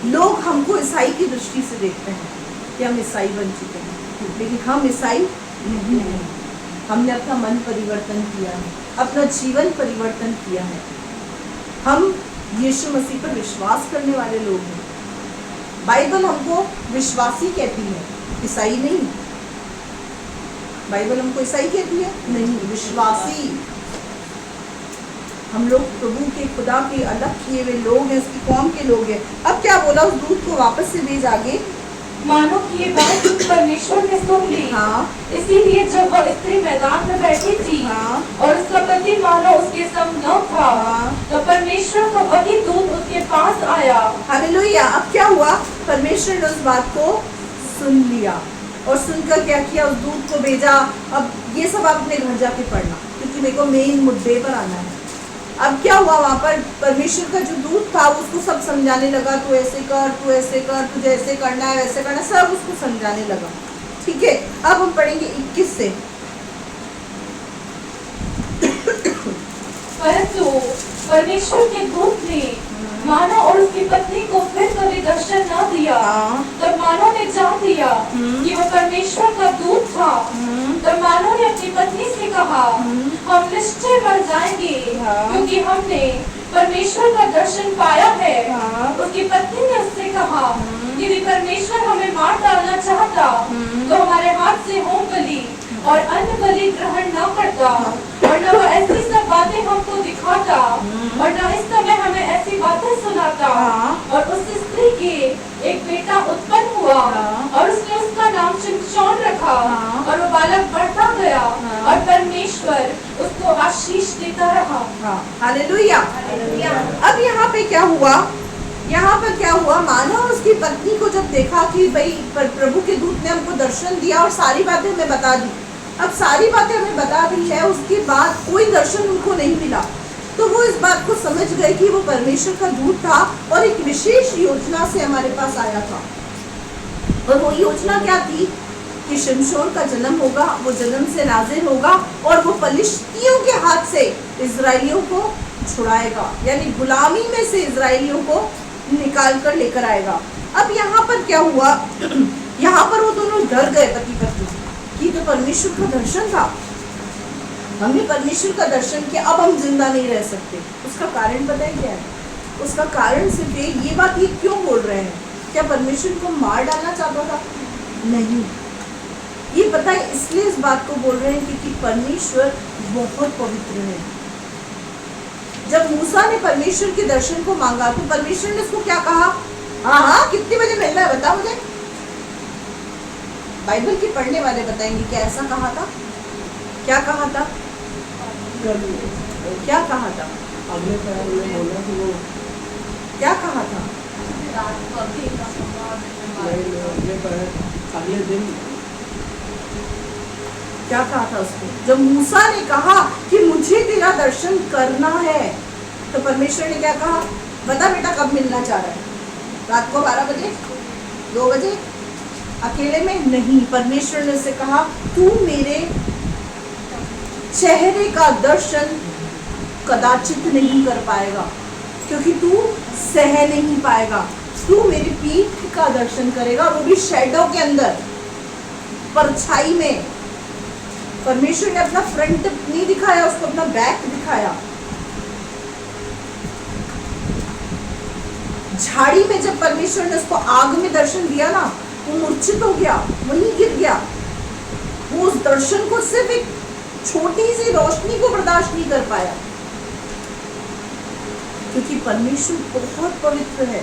लोग हमको ईसाई की दृष्टि से देखते हैं कि हम ईसाई बन चुके हैं, लेकिन हम ईसाई नहीं हैं। हमने अपना मन परिवर्तन किया है, अपना जीवन परिवर्तन किया है। हम यीशु मसीह पर विश्वास करने वाले लोग हैं। बाइबल हमको विश्वासी कहती है, ईसाई नहीं। बाइबल हमको ईसाई कहती है नहीं, विश्वासी। हम लोग प्रभु के, खुदा के अलग किए हुए लोग हैं, उसकी कौम के लोग हैं। अब क्या बोला, उस दूत को वापस से भेज आगे। मानो कि ये बात परमेश्वर ने सुन ली। हाँ। इसीलिए जब वह स्त्री मैदान में बैठी थी, हाँ। और उसका पति मानो उसके संग न था, हाँ। तो परमेश्वर का वही दूत उसके पास आया। हालेलुया। अब क्या हुआ, परमेश्वर ने उस बात को सुन लिया और सुनकर क्या किया, उस दूत को भेजा। अब ये सब आप अपने घर जाके पढ़ना, क्योंकि मेरे को मेन मुद्दे पर आना है। अब क्या हुआ, वहाँ पर परमेश्वर का जो दूत था उसको सब समझाने लगा, तू ऐसे कर, तू ऐसे कर, तुझे ऐसे करना है, वैसे करना है, सब उसको समझाने लगा। ठीक है, अब हम पढ़ेंगे 21 से। परंतु परमेश्वर के दूत ने मानो और उसकी पत्नी को फिर कभी दर्शन न दिया। तब मानो ने जान लिया कि वह परमेश्वर का दूत था। तब मानो ने अपनी पत्नी से कहा, हम निश्चय मर जाएंगे, क्योंकि हमने परमेश्वर का दर्शन पाया है। उसकी पत्नी ने उससे कहा, यदि परमेश्वर हमें मार डालना चाहता तो हमारे हाथ से होम बलि और अन्न बलि ग्रहण न करता, और न वह ऐसी सब बातें हमको दिखाता, और न इस समय हमें ऐसी बातें सुनाता। और उस स्त्री के एक बेटा उत्पन्न हुआ, और उसने उसका नाम शिमशोन रखा, और वो बालक बढ़ता गया, और परमेश्वर उसको आशीष देता रहा। हालेलुया। अब यहाँ पे क्या हुआ, यहाँ पर क्या हुआ, मानो उसकी पत्नी को जब देखा कि भाई प्रभु के दूत ने हमको दर्शन दिया और सारी बातें हमें बता दी। अब सारी बातें हमें बता दी है, उसके बाद कोई दर्शन उनको नहीं मिला, तो वो इस बात को समझ गए कि वो परमेश्वर का दूत था और एक विशेष योजना से हमारे पास आया था। और वो योजना क्या थी कि शिमशोन का जन्म होगा, वो जन्म से नाज़िर होगा, और वो फलिश्तियों के हाथ से इजराइलियों को छुड़ाएगा, यानी गुलामी में से इजराइलियों को निकाल कर लेकर आएगा। अब यहाँ पर क्या हुआ, यहाँ पर वो दोनों डर गए पति पत्नी कि तो परमेश्वर का दर्शन था, हमने परमेश्वर का दर्शन किया, अब हम जिंदा नहीं रह सकते। उसका कारण पता है क्या है? उसका कारण सिर्फ ये बात ये क्यों बोल रहे हैं? क्या परमेश्वर को मार डालना चाहता था? नहीं, ये पता है इसलिए इस बात को बोल रहे हैं क्योंकि परमेश्वर बहुत पवित्र है। जब मूसा ने परमेश्वर के दर्शन को मांगा तो परमेश्वर ने उसको क्या कहा? हाँ, कितने बजे मिलना है बता मुझे। बाइबल के पढ़ने वाले बताएंगे क्या ऐसा कहा था? क्या कहा था? क्या कहा था? अगले पैर में बोला कि वो क्या कहा था? अगले दिन क्या कहा था उसको? जब मूसा ने कहा कि मुझे तेरा दर्शन करना है तो परमेश्वर ने क्या कहा? बता बेटा कब मिलना चाह रहा है? रात को 12 बजे, 2 बजे, अकेले में? नहीं, परमेश्वर ने उसे कहा तू मेरे चेहरे का दर्शन कदाचित नहीं कर पाएगा क्योंकि तू सह नहीं पाएगा। तू मेरी पीठ का दर्शन करेगा, वो भी शैडो के अंदर, परछाई में। परमेश्वर ने अपना फ्रंट नहीं दिखाया, उसको अपना बैक दिखाया। झाड़ी में जब परमेश्वर ने उसको आग में दर्शन दिया ना, वो मूर्छित हो गया, वहीं गिर गया। वो उस दर्शन को सिर्फ एक छोटी सी रोशनी को बर्दाश्त नहीं कर पाया क्योंकि परमेश्वर बहुत पवित्र है।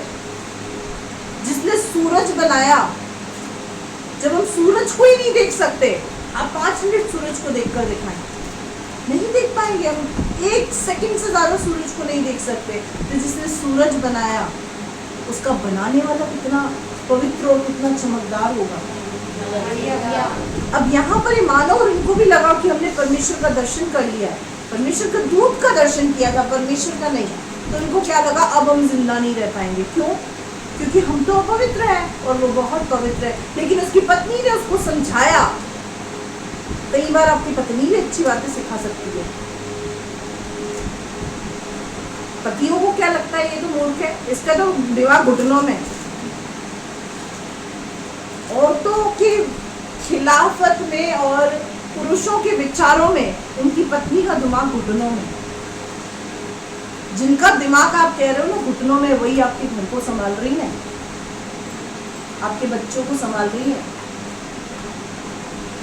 जिसने सूरज बनाया, जब हम सूरज को ही नहीं देख सकते, आप 5 मिनट सूरज को देखकर दिखाएं, नहीं देख पाएंगे हम। 1 सेकंड से ज्यादा सूरज को नहीं देख सकते। तो जिसने सूरज बनाया, उसका बनाने वाला कितना पवित्र और कितना चमकदार होगा। अब यहाँ पर मानो और इनको भी लगा कि हमने परमेश्वर का दर्शन कर लिया है, परमेश्वर का दूत का दर्शन किया था, परमेश्वर का नहीं। तो इनको क्या लगा? अब हम जिंदा नहीं रह पाएंगे। क्यों? क्योंकि हम तो अपवित्र हैं और वो बहुत पवित्र है। लेकिन उसकी पत्नी ने उसको समझाया। कई बार आपकी पत्नी भी अच्छी बातें सिखा सकती है। पतियों को क्या लगता है ये तो मूर्ख है, इसका तो दिमाग घुटनों में। औरतों के खिलाफत में और पुरुषों के विचारों में उनकी पत्नी का दिमाग घुटनों में। जिनका दिमाग आप कह रहे हो ना घुटनों में, वही आपके घर को संभाल रही है, आपके बच्चों को संभाल रही है।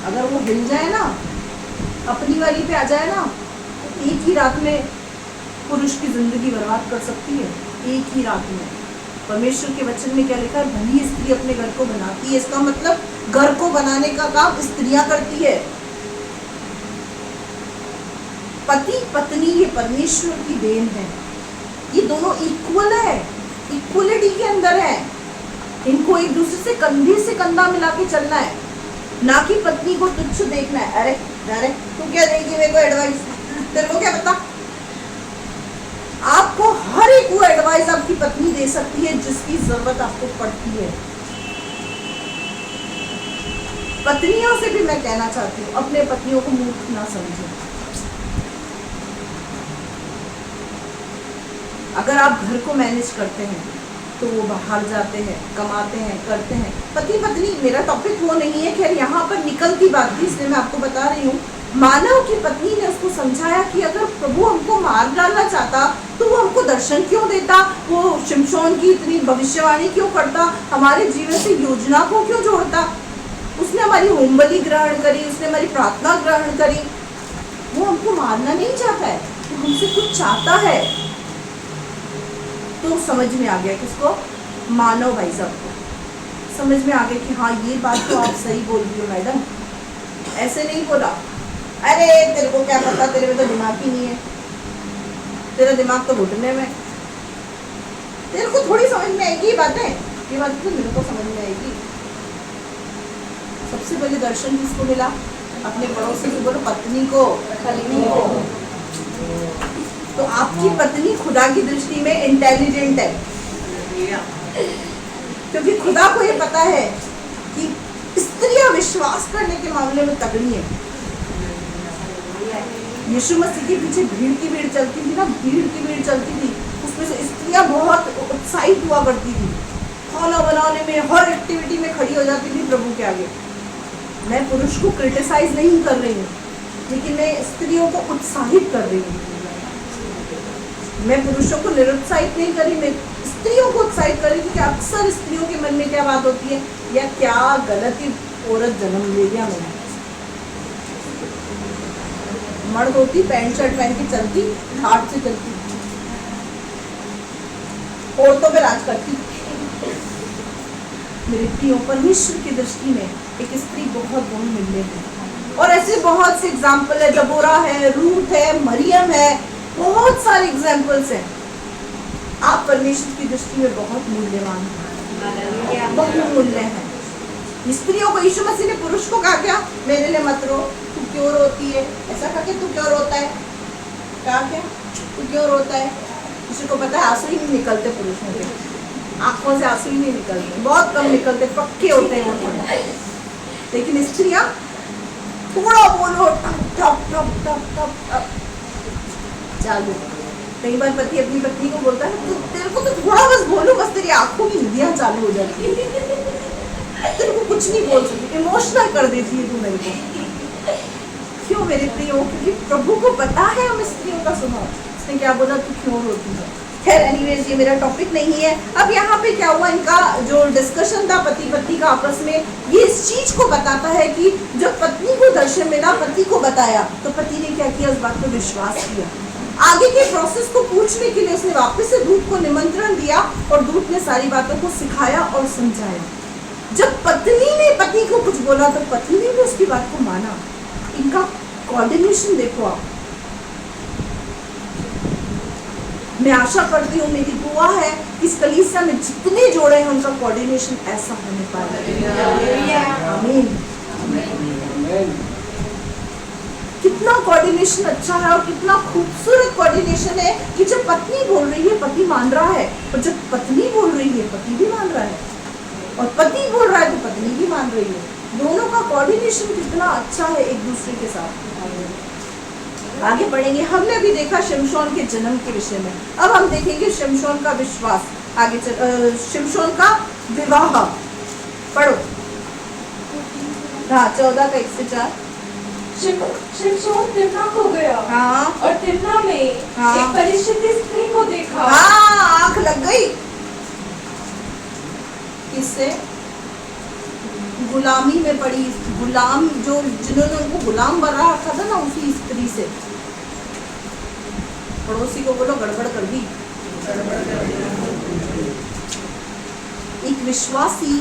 अगर वो हिल जाए ना, अपनी वाली पे आ जाए ना, तो एक ही रात में पुरुष की जिंदगी बर्बाद कर सकती है। एक ही रात में। परमेश्वर के वचन में क्या लिखा है? भली स्त्री अपने घर को बनाती है। इसका मतलब घर को बनाने का काम स्त्रियां करती है। पति पत्नी ये परमेश्वर की देन है। ये दोनों इक्वल है, इक्वलिटी के अंदर है। इनको एक दूसरे से कंधे से कंधा मिला के चलना है, ना कि पत्नी को तुच्छ देखना है। अरे अरे तू क्या देगी मेरे को एडवाइस, तेरे को क्या पता? आपको हर एक वो एडवाइस आपकी पत्नी दे सकती है जिसकी जरूरत आपको पड़ती है। पत्नियों से भी मैं कहना चाहती हूँ, अपने पतियों को मूर्ख ना समझो। अगर आप घर को मैनेज करते हैं तो वो बाहर जाते हैं, कमाते हैं, करते हैं। पति पत्नी मेरा टॉपिक वो नहीं है, खैर यहाँ पर निकलती बात थी इसलिए मैं आपको बता रही हूँ। मानव की पत्नी ने उसको समझाया कि अगर प्रभु हमको मार डालना चाहता तो वो हमको दर्शन क्यों देता, वो शिमशोन की इतनी भविष्यवाणी क्यों करता, हमारे जीवन से योजना को क्यों जोड़ता। उसने हमारी होम बलि ग्रहण करी, उसने हमारी प्रार्थना ग्रहण करी। वो हमको मारना नहीं चाहता है, वो हमसे कुछ चाहता है। तो समझ में आ गया किसको? मानव भाई साहब को समझ में आ गया कि हाँ ये बात तो आप सही बोल रही हो मैडम। ऐसे नहीं बोला, अरे तेरे को क्या पता, तेरे में तो दिमाग ही नहीं है, तेरा दिमाग तो घुटने में। तेरे को थोड़ी समझ में आएगी ये बातें, ये बात तो मेरे को समझ में आएगी। सबसे पहले दर्शन किसको मिला? अपने पड़ोसी को बोलो, पत्नी को, पत्नी को। तो आपकी पत्नी खुदा की दृष्टि में इंटेलिजेंट है, क्योंकि खुदा को ये पता है कि स्त्रियां विश्वास करने के मामले में तगड़ी है। यीशु मसीह के पीछे भीड़ की भीड़ चलती थी ना, भीड़ की भीड़ चलती थी, उसमें से स्त्रियां बहुत उत्साहित हुआ करती थी। खाना बनाने में, हर एक्टिविटी में खड़ी हो जाती थी प्रभु के आगे। मैं पुरुष को क्रिटिसाइज नहीं कर रही हूँ, लेकिन मैं स्त्रियों को उत्साहित कर रही हूँ। मैं पुरुषों को निरुत्साहित नहीं करी, मैं स्त्रियों को उत्साहित करी, क्योंकि अक्सर स्त्रियों के मन में क्या बात होती है, या क्या गलती औरत जन्म ले लिया मैंने। मर्द होती पैंट शर्ट पहन के चलती, ठाट से चलती, औरतों पे राज करती। मेरे प्रियो, परमेश्वर की दृष्टि में एक स्त्री बहुत बहुमूल्य है, और ऐसे बहुत से एग्जाम्पल है, दबोरा है, रूथ है, मरियम है, बहुत सारे एग्जाम्पल्स हैं। आप परमेश्वर की दृष्टि में बहुत मूल्यवान हैं, बहुमूल्य हैं। स्त्रियों को यीशु मसीह ने पुरुष को कहा क्या, मेरे लिए मत रो, तू क्यों रोती है, ऐसा कहा कि तू क्यों रोता है, कहा क्या तू क्यों रोता है। किसी को पता है आंसू ही नहीं निकलते पुरुषों के, आंखों से आंसू ही नहीं निकलते, बहुत कम निकलते, पक्के होते हैं वो। लेकिन स्त्रियां थोड़ा बोलो टप टप टप टप टप टप चालू। कई बार पति अपनी पत्नी को बोलता है, तो तेरे को तो थोड़ा बस बोलो, बस तेरी आंखों की नदियां चालू हो जाती है, तेरे को कुछ नहीं बोल सकती, इमोशनल कर देती है तू मेरे को। क्यों मेरे प्रियो, क्योंकि प्रभु को पता है हम स्त्रियों का स्वभाव। उसने क्या बोला, तू क्यों रोती है। खैर एनीवेज, ये मेरा टॉपिक नहीं है। अब यहाँ पे क्या हुआ, इनका जो डिस्कशन था पति पत्नी का आपस में, ये इस चीज को बताता है कि जब पत्नी को दर्शन मिला, पति को बताया, तो पति ने क्या किया, उस बात को विश्वास किया। आगे के प्रोसेस को पूछने के लिए उसने वापस से दूत को निमंत्रण दिया, और दूत ने सारी बातों को सिखाया और समझाया। जब पत्नी ने पति को कुछ बोला, तो पति ने भी उसकी बात को माना। इनका कोऑर्डिनेशन देखो आप। मैं आशा करती हूँ, मेरी दुआ है, इस कलीसिया में जितने जोड़े हैं उनका कोऑर्डिनेशन ऐसा होने पाए। आमीन। कितना कोऑर्डिनेशन अच्छा है, और कितना खूबसूरत कोऑर्डिनेशन है कि जब पत्नी बोल रही है पति मान रहा है, और जब पत्नी बोल रही है पति भी मान रहा है, और पति बोल रहा है तो पत्नी भी मान रही है। दोनों का कोऑर्डिनेशन कितना अच्छा है एक दूसरे के साथ। आगे बढ़ेंगे। हमने अभी देखा शिमशोन के जन्म के विषय में, अब हम देखेंगे शिमशोन का विश्वास। आगे शिमशोन का विवाह पढ़ो। हाँ, 14 का 1 से 4। शिमशोन तिम्ना को गया, हाँ, और तिम्ना में एक परिचित स्त्री को देखा। हाँ, आंख लग गई। किससे? गुलामी में पड़ी, गुलाम जो जिन्होंने उनको गुलाम बना रखा था ना, उसी स्त्री से। पड़ोसी को बोलो गड़बड़ कर दी। एक विश्वासी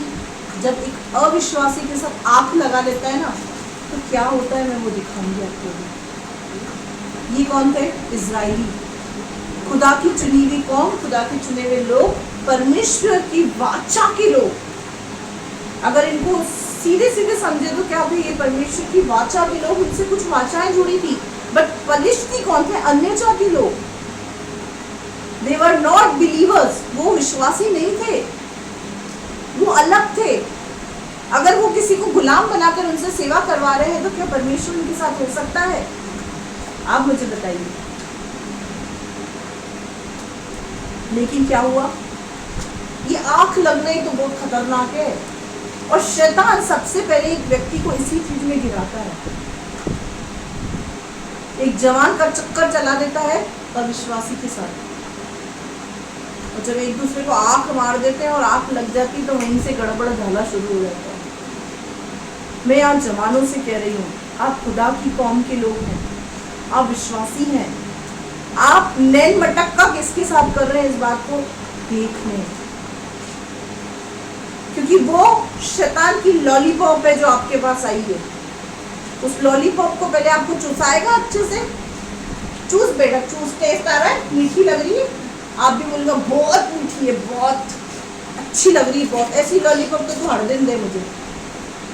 जब एक अविश्वासी के साथ आंख लगा लेता है ना, तो क्या होता है मैं वो दिखाऊंगी आपको। ये कौन थे? इजराइली, खुदा की चुनी हुई कौम, खुदा के चुने हुए लोग, परमेश्वर की वाचा के लोग। अगर इनको सीधे सीधे समझे तो क्या भाई, ये परमेश्वर की वाचा के लोग, उनसे कुछ वाचाएं जुड़ी थी। बट पलिश्ती कौन थे? अन्य जाति लोग। दे वर नॉट बिलीवर्स, वो विश्वासी नहीं थे, वो अलग थे। अगर वो किसी को गुलाम बनाकर उनसे सेवा करवा रहे हैं, तो क्या परमेश्वर उनके साथ हो सकता है? आप मुझे बताइए। लेकिन क्या हुआ, ये आंख लगना ही तो बहुत खतरनाक है, और शैतान सबसे पहले एक व्यक्ति को इसी चीज में गिराता है। एक जवान का चक्कर चला देता है अविश्वासी के साथ, और जब एक दूसरे को आंख मार देते हैं और आंख लग जाती, तो वहीं से गड़बड़ झाला शुरू हो जाता है। मैं आज जवानों से कह रही हूँ, आप खुदा की कौम के लोग हैं, आप विश्वासी हैं, आप नैन मटक्का किसके साथ कर रहे हैं, इस बात को देख लें। क्योंकि वो शैतान की लॉलीपॉप है जो आपके पास आई है। उस लॉलीपॉप को पहले आपको चूसाएगा अच्छे से। चूस बेटा, चूस, टेस्ट आ रहा है, मीठी लग रही है। आप भी बोलेगा बहुत मीठी है, बहुत अच्छी लग रही है, बहुत। ऐसी लॉलीपॉप तो हर दिन दे मुझे।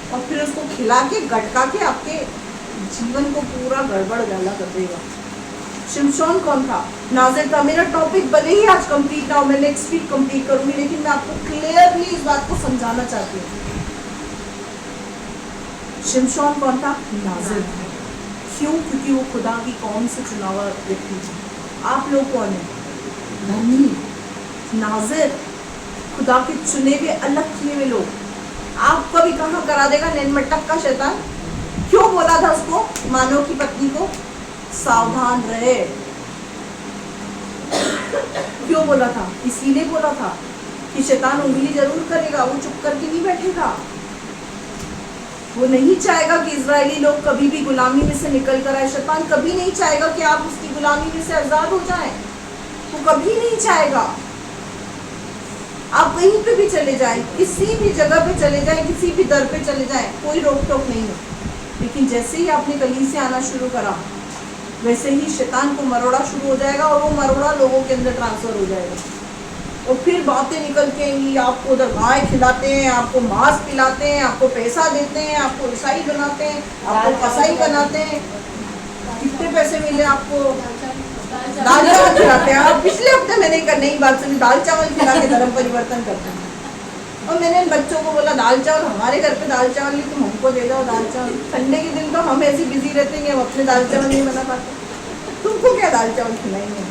और फिर उसको खिला के गटका के आपके जीवन को पूरा गड़बड़ गाला कर देगा। शिमशोन कौन था? नाज़िर था। मेरा टॉपिक भले ही आज कंप्लीट ना हो, मैं नेक्स्ट वीक कंप्लीट करूंगी, लेकिन मैं आपको क्लियरली इस बात को समझाना चाहती हूँ। शिमशोन कौन था? नाज़िर। क्यों? क्योंकि वो खुदा की कौम से चुना हुआ व्यक्ति था। आप लोग कौन है? धर्मी, नाज़िर, खुदा के चुने हुए, अलग किए हुए लोग। आपको भी कहाँ करा देगा नैन मटक का शैतान। क्यों बोला था उसको, मानव की पत्नी को, सावधान रहे। क्यों बोला था? इसीलिए बोला था कि शैतान उंगली जरूर करेगा, वो चुप करके नहीं बैठेगा। वो नहीं चाहेगा कि इजरायली लोग कभी भी गुलामी में से निकल कर आए। शैतान कभी नहीं चाहेगा कि आप उसकी गुलामी में से आजाद हो जाएं। वो कभी नहीं चाहेगा। आप कहीं पे भी चले जाएं, किसी भी जगह पे चले जाएं, किसी भी दर पे चले जाएं, कोई रोक टोक नहीं है। लेकिन जैसे ही आपने कलीसिया आना शुरू करा, वैसे ही शैतान को मरोड़ा शुरू हो जाएगा और वो मरोड़ा लोगों के अंदर ट्रांसफर हो जाएगा। और फिर बातें निकल के आएंगी, आपको उधर गाय खिलाते हैं, आपको मांस पिलाते हैं, आपको पैसा देते हैं, आपको ईसाई बनाते हैं, आपको कसाई बनाते हैं। कितने पैसे मिले आपको? दाल चावल खिलाते हैं। आप पिछले हफ्ते मैंने एक नई बात सुनी, दाल चावल खिला के धर्म परिवर्तन करते हैं। और मैंने इन बच्चों को बोला दाल चावल, हमारे घर पे दाल चावल नहीं, तुम हमको दे जाओ दाल चावल। संडे के दिन तो हम ऐसे बिजी रहते हैं, हम अपने दाल चावल नहीं बना पाते, तुमको क्या दाल चावल खिलाएंगे?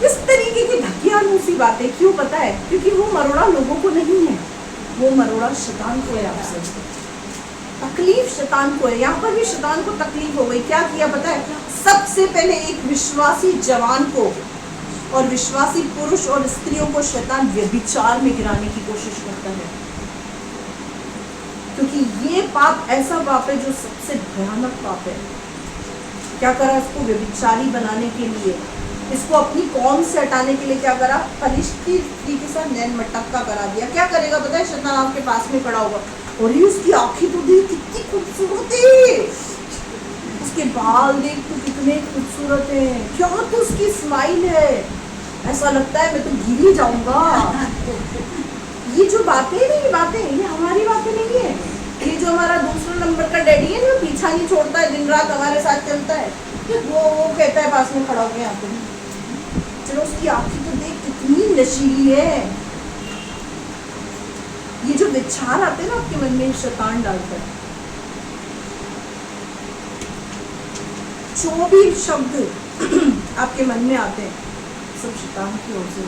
इस तरीके की ढकियानुसी बातें क्यों? पता है, क्योंकि वो मरोड़ा लोगों को नहीं है, वो मरोड़ा शैतान को है। आपसे तकलीफ शैतान को है। यहाँ पर भी शैतान को तकलीफ हो गई। क्या किया पता है? सबसे पहले एक विश्वासी जवान को और विश्वासी पुरुष और स्त्रियों को शैतान व्यभिचार में गिराने की कोशिश करता है, क्योंकि ये पाप ऐसा पाप है जो सबसे भयानक पाप है। क्या करा? इसको व्यभिचारी बनाने के लिए, इसको अपनी कौम से हटाने के लिए क्या करा? फरिश्ती स्त्री के साथ नैन मटक्का करा दिया। क्या करेगा पता है? शैतान आपके पास में खड़ा होगा और ये उसकी आंखें तो देख कितनी खूबसूरत है, उसके बाल देख तो कितने खूबसूरत है, क्या तो उसकी स्माइल है, ऐसा लगता है मैं तो गिर ही जाऊंगा। ये जो बातें नहीं, ये बातें, ये हमारी बातें नहीं है। ये जो हमारा दूसरा नंबर का डैडी है ना, पीछा नहीं छोड़ता है, दिन रात हमारे साथ चलता है, वो कहता है पास में खड़ा हो गया, यहाँ पे चलो उसकी आंखें तो देख कितनी नशीली है। ये जो विचार आते हैं ना आपके मन में, शैतान डालता है। जो भी शब्द आपके मन में आते हैं, सब शैतान की ओर से।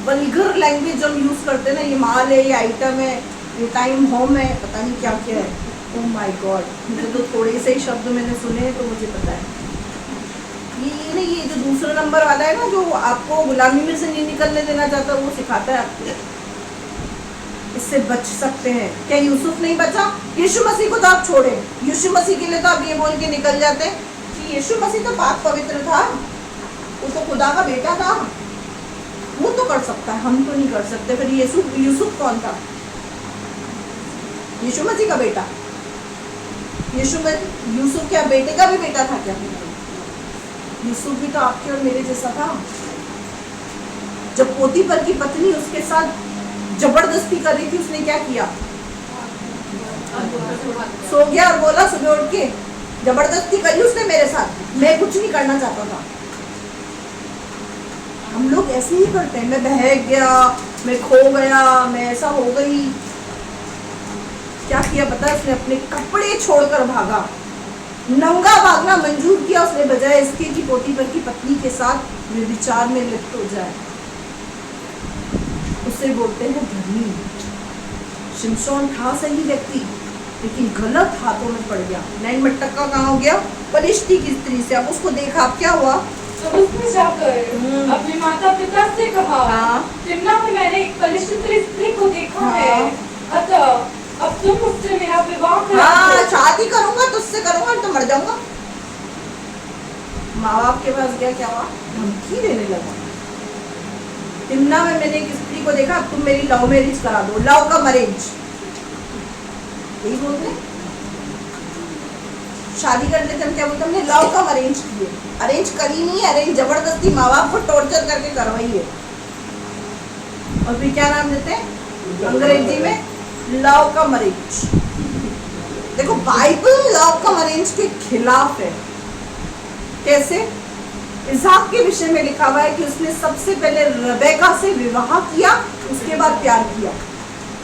वल्गर लैंग्वेज हम यूज करते हैं ना, ये माल है, ये आइटम है, ये टाइम होम है, पता नहीं क्या क्या है। ओह माय गॉड, मुझे तो थोड़े से ही शब्द मैंने सुने तो मुझे पता है। ये नहीं, ये जो दूसरा नंबर वाला है ना, जो आपको गुलामी में से नहीं निकलने देना चाहता, वो सिखाता है आपको इससे बच सकते हैं। क्या यूसुफ नहीं बचा? यीशु मसीह को तो आप छोड़े, यीशु मसीह के लिए तो आप ये बोल के निकल जाते हैं कि यीशु मसीह तो पाक पवित्र था, वो तो खुदा का बेटा था, वो तो कर सकता है, हम तो नहीं कर सकते। फिर यूसुफ कौन था? यीशु मसीह का बेटा। यूसुफ क्या बेटे का भी बेटा था क्या? यूसुफ भी तो आपके और मेरे जैसा था। जब पोतीफर की पत्नी उसके साथ जबरदस्ती कर रही थी, उसने क्या किया? सो गया और बोला सुबह उठ के, जबरदस्ती करी उसने मेरे साथ, मैं कुछ नहीं करना चाहता था। हम लोग ऐसे ही करते हैं, मैं बहक गया, मैं खो गया, मैं ऐसा हो गई। क्या किया पता है? उसने अपने कपड़े छोड़कर भागा, नंगा भागना मंजूर किया उसने, बजाय इसके कि पोतीफर की पत्नी के साथ व्यभिचार में लिप्त हो जाए। उसे बोलते हैं धर्मी। शिमशोन था सही व्यक्ति, लेकिन गलत हाथों में पड़ गया। नैन मटक्का कहाँ हो गया? फलिश्ती की स्त्री से। अब उसको देखा, अब क्या हुआ? तो उसने जाकर अपने माता पिता से कहा, तिम्ना में मैंने एक फलिश्ती स्त्री को देखा है, अतः अब तुम मुझसे मेरा विवाह करो। शादी करूंगा तुझसे, करूंगा तो मर जाऊंगा। माँ बाप के पास गया, क्या हुआ? धमकी देने लगा। तिम्ना में मैंने एक स्त्री को देखा, अब तुम मेरी लव मैरिज करा दो, लव का मैरिज, यही बोलते हैं। शादी कर लेते हम क्या बोलते हैं? हमने लव का अरेंज किए। अरेंज करी नहीं है, अरेंज जबरदस्ती माँ बाप को टॉर्चर करके करवाई है। और फिर क्या नाम देते हैं अंग्रेजी में? लव का मैरिज। देखो बाइबल लव का मैरिज के खिलाफ है। कैसे? इसहाक के विषय में लिखा हुआ है कि उसने सबसे पहले रबेका से विवाह किया, उसके बाद प्यार किया।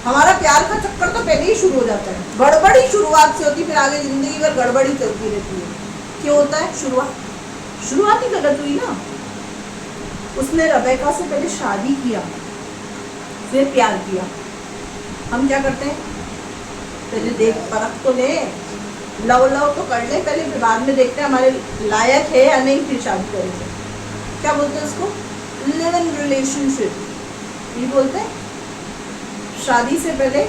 हमारा प्यार का चक्कर तो पहले ही शुरू हो जाता है, गड़बड़ी शुरुआत से होती, फिर आगे जिंदगी भर गड़बड़ी चलती रहती है। क्यों होता है? शुरुआत ही गलत हुई ना। उसने रबेका से पहले शादी किया, फिर प्यार किया। हम क्या करते हैं? पहले देख परख तो ले, लव लव तो कर ले पहले, फिर बाद में देखते हैं हमारे लायक है या नहीं, फिर शादी करेंगे। क्या बोलते हैं उसको? लिव इन रिलेशनशिप ये बोलते हैं। शादी से पहले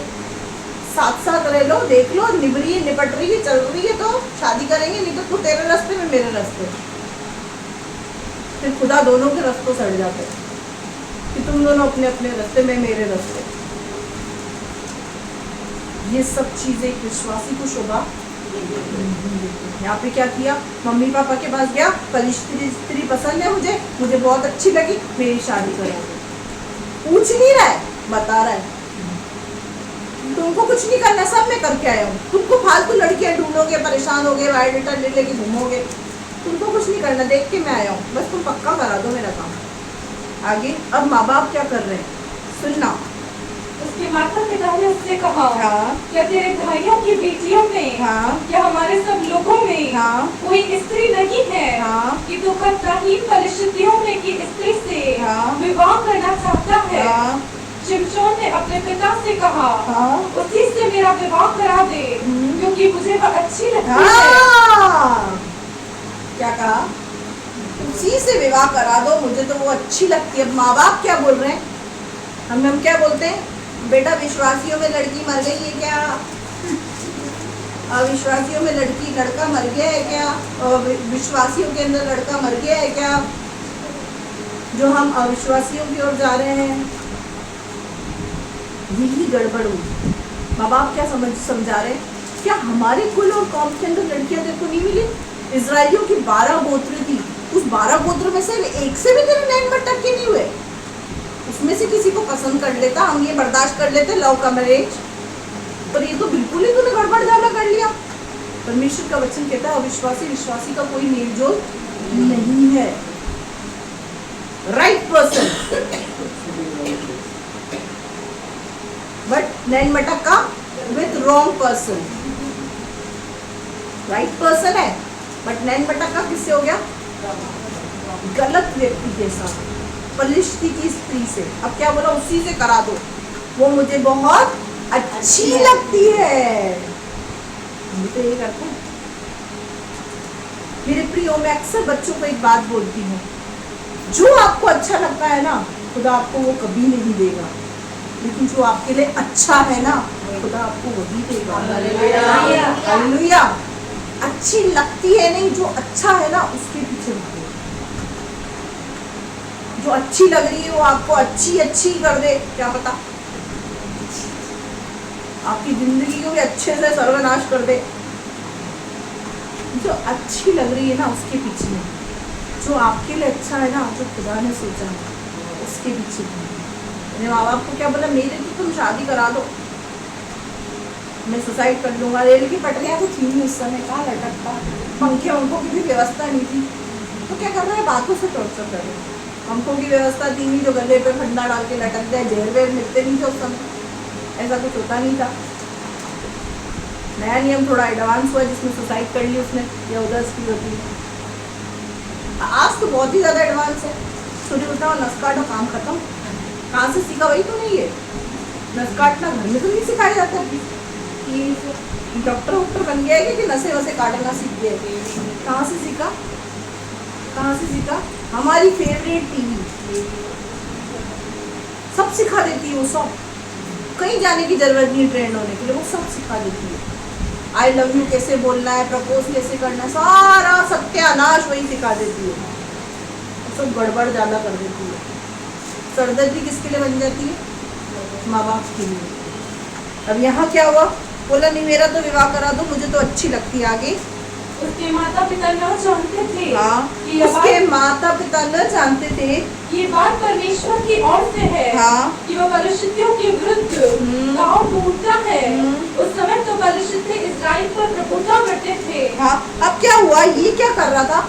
साथ साथ रह लो, देख लो निभ रही है, निपट रही है, चल रही है तो शादी करेंगे, नहीं तो तू तेरे रास्ते में मेरे रास्ते। फिर खुदा दोनों के रास्तों सड़ जाते हैं कि तुम दोनों अपने अपने रास्ते में मेरे रास्ते। ये सब चीजें एक विश्वासी को शोभा। यहाँ पे क्या किया? मम्मी पापा के पास गया, फलिश्ती स्त्री पसंद है मुझे, मुझे बहुत अच्छी लगी, मेरी शादी करोगे। पूछ नहीं रहा है, बता रहा है तुमको कुछ नहीं करना, सब मैं करके आया हूँ। तुमको फालतू लड़कियां ढूंढोगे, परेशान होगे, बायोडेटा ले लेके घूमोगे, तुमको कुछ नहीं करना, देख के मैं आया हूँ, बस तुम पक्का करा दो मेरा काम। आगे अब माँ बाप क्या कर रहे हैं, सुनना। उसके माता पिता ने उससे कहा, हाँ। क्या तेरे भाइयों की बेटियों में, हाँ। क्या हमारे सब लोगों में, हाँ। कोई स्त्री नहीं है, हाँ। कि तू खतराहीन परिस्थितियों में की स्त्री से हाँ। विवाह करना चाहता है। हाँ। शिमशोन ने अपने पिता से कहा, हाँ। उसी से मेरा विवाह करा दे, क्योंकि मुझे वह अच्छी लगती है। हाँ। क्या कहा? उसी से विवाह करा दो, मुझे तो वो अच्छी लगती है। माँ बाप क्या बोल रहे हैं? हम क्या बोलते हैं? बेटा विश्वासियों में लड़की मर गई है क्या? अविश्वासियों में लड़का मर गया है क्या? और विश्वासियों के अंदर लड़का मर गया है क्या? जो हम अविश्वासियों की ओर जा रहे हैं, यही गड़बड़ हुई। माँ बाप क्या समझा रहे? क्या हमारे कुल और कौम के अंदर लड़कियां तेरे को नहीं मिली? इजराइलियों की 12 गोत्र थी, उस 12 गोत्र में से एक से भी तेरे नैन मटक के नहीं हुए? उसमें से किसी को पसंद कर लेता, हम ये बर्दाश्त कर लेते लव का मैरिज, पर ये तो बिल्कुल ही तूने गड़बड़ झाला कर लिया। परमेश्वर का वचन कहता है अविश्वासी विश्वासी का कोई मेल जोल नहीं है। राइट पर्सन बट नैन मटक का with wrong person. Right person है बट नैन मटक का किससे हो गया? गलत व्यक्ति के साथ, पलिश्ती की स्त्री से। अब क्या बोला? उसी से करा दो, वो मुझे बहुत अच्छी लगती है। हम तो ये करते हैं। मेरे प्रियो, मैं अक्सर बच्चों को एक बात बोलती हूँ, जो आपको अच्छा लगता है ना, खुदा आपको वो कभी नहीं देगा, लेकिन जो आपके लिए अच्छा है ना, खुदा आपको वही देगा। हालेलुया। अच्छी लगती है नहीं, जो अच्छा है ना उसके पीछे भागो। जो अच्छी लग रही है वो आपको अच्छी कर दे, क्या पता आपकी जिंदगी को भी अच्छे से सर्वनाश कर दे। जो अच्छी लग रही है ना उसके पीछे नहीं, जो आपके लिए अच्छा है ना, जो खुदा ने सोचा उसके पीछे नहीं। मेरे माँ बाप को क्या बोला? मेरे तो तुम शादी करा दो, मैं सुसाइड कर लूँगा। रेल की पटरियाँ तो थी नहीं उस समय, कहाँ लटकता, पंखे उनको की भी व्यवस्था नहीं थी, तो क्या कर रहे हैं? बातों से टॉर्चर कर रहे हैं। पंखों की व्यवस्था थी नहीं, जो गले पे फंडा डाल के लटक जाए, जहर वेर मिलते नहीं थे उस समय, ऐसा कुछ होता नहीं था। नया नियम थोड़ा एडवांस हुआ जिसमें सुसाइड कर ली उसने, या उधर की होती है। आज तो बहुत ही ज़्यादा एडवांस है। सूर्य उठाओ, नस काटो, काम खत्म। कहाँ से सीखा? वही तो नहीं है, नस काटना घर में तो नहीं सिखाया जाता है कि डॉक्टर वॉक्टर बन गया है कि नसें वसे काटना सीख गए। कहाँ से सीखा? कहाँ से सीखा? हमारी फेवरेट टीवी सब सिखा देती है, वो सब, कहीं जाने की जरूरत नहीं ट्रेंड होने के लिए, वो सब सिखा देती है। आई लव यू कैसे बोलना है, प्रपोज कैसे करना है, सारा सत्यानाश वही सिखा देती है, सब गड़बड़ ज्यादा कर देती है। सरदर्दी किसके लिए बन जाती है? माँ बाप के लिए। अब यहाँ क्या हुआ? बोला नहीं मेरा तो विवाह करा दो, मुझे तो अच्छी लगती है। आगे उसके माता पिता न जानते थे, हाँ, कि उसके माता पिता न जानते थे ये बात परमेश्वर की ओर से है, हाँ, कि वह परिस्थितियों के विरुद्ध गाँव ढूंढता है। उस समय तो परिस्थिति इजराइल पर प्रभुता करते थे। हाँ, अब क्या हुआ? ये क्या कर रहा था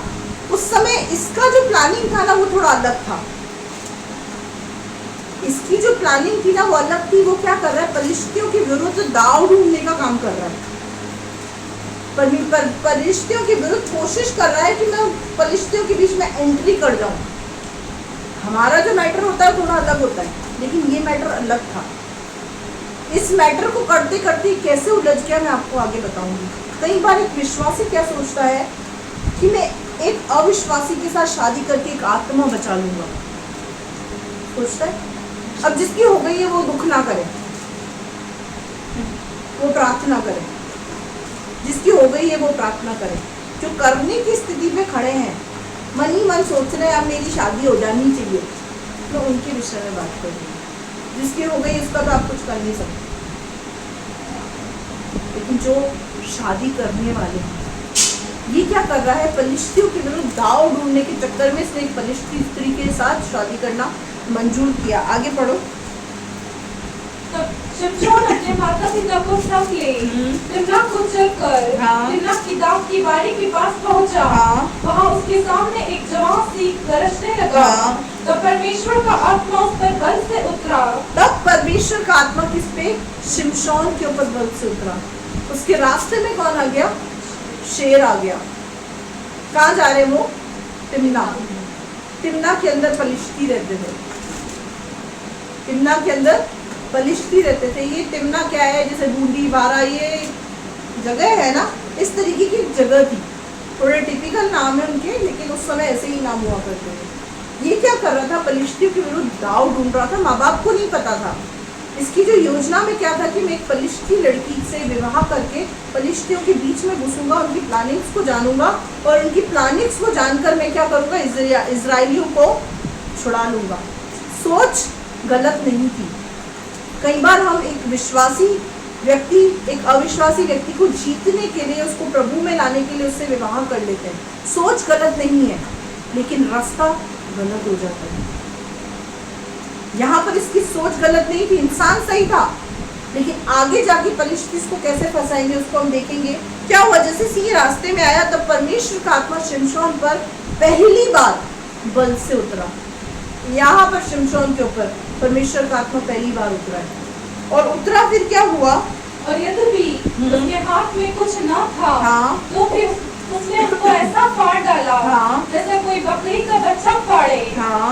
उस समय? इसका जो प्लानिंग था ना वो थोड़ा अलग था। इसकी जो प्लानिंग थी ना वो अलग थी। वो क्या कर रहा है? परिस्थितियों के विरुद्ध दाव ढूंढने का काम कर रहा है। परिस्थितियों के विरुद्ध कोशिश कर रहा है कि मैं परिस्थितियों के बीच में एंट्री कर जाऊं। हमारा जो मैटर होता है थोड़ा अलग होता है, लेकिन ये मैटर अलग था। इस मैटर को करते करते कैसे उलझ गया मैं आपको आगे बताऊंगी। कई बार एक विश्वासी क्या सोचता है कि मैं एक अविश्वासी के साथ शादी करके एक आत्मा बचा लूंगा, सोचता है। अब जिसकी हो गई है वो दुख ना करे, वो प्रार्थना करे। जिसकी हो गई है वो प्रार्थना करे। जो करने की स्थिति में खड़े हैं, मन ही मन सोच रहे हैं अब मेरी शादी हो जानी चाहिए, तो उनके विषय में बात करेंगे। जिसकी हो गई उसका तो आप कुछ कर नहीं सकते, लेकिन जो शादी करने वाले हैं, ये क्या कर रहा है, फलिश्तियों के विरुद्ध दाव ढूंढने के चक्कर में इसने एक फलिश्ती स्त्री के साथ शादी करना मंजूर किया। आगे पढ़ो। तब शिमशोन अपने माता पिता को संग ले तिम्ना को चलकर तिम्ना की दाख की बाड़ी के पास पहुंचा। वहां उसके सामने एक जवान सी गरजने लगा। तब परमेश्वर का आत्मा उस पर बल से उतरा। तब परमेश्वर का आत्मा किस पे? शिमशोन के ऊपर बल से उतरा। उसके रास्ते में कौन आ गया? शेर आ गया। कहाँ जा रहे वो? तिम्ना। तिम्ना के अंदर फलिश्ती रहते थे। तिम्ना के अंदर फलिश्ती रहते थे। ये तिम्ना क्या है, जैसे बूंदी बारा ये जगह है ना, इस तरीके की जगह थी। थोड़े टिपिकल नाम है उनके, लेकिन उस समय ऐसे ही नाम हुआ करते थे। ये क्या कर रहा था? फलिश्तियों के विरुद्ध दाव ढूंढ रहा था। माँ बाप को नहीं पता था। इसकी जो योजना में क्या था कि मैं एक फलिश्ती लड़की से विवाह करके फलिश्तियों के बीच में घुसूंगा, उनकी प्लानिंग्स को जानूंगा और उनकी प्लानिंग्स को जानकर मैं क्या करूंगा, इजराइलियों को छुड़ा लूंगा। सोच गलत नहीं थी। कई बार हम एक विश्वासी व्यक्ति एक अविश्वासी व्यक्ति को जीतने के लिए, उसको प्रभु में लाने के लिए उससे विवाह कर लेते हैं। सोच गलत नहीं है, लेकिन रास्ता गलत हो जाता है। यहाँ पर इसकी सोच गलत नहीं थी, इंसान सही था, लेकिन आगे जाके फलिश्ती इसको कैसे फंसाएंगे उसको हम देखेंगे। क्या हुआ? जैसे सी रास्ते में आया तब परमेश्वर का आत्मा शिमशोन पर पहली बार बल से उतरा। यहाँ पर शिमशोन के ऊपर परमेश्वर का आत्मा पहली बार उतरा है। और उतरा फिर क्या हुआ? और यद्यपि उसके हाथ में कुछ न था, तो फिर उसने उसको ऐसा फाड़ डाला जैसे कोई बकरी का बच्चा फाड़े।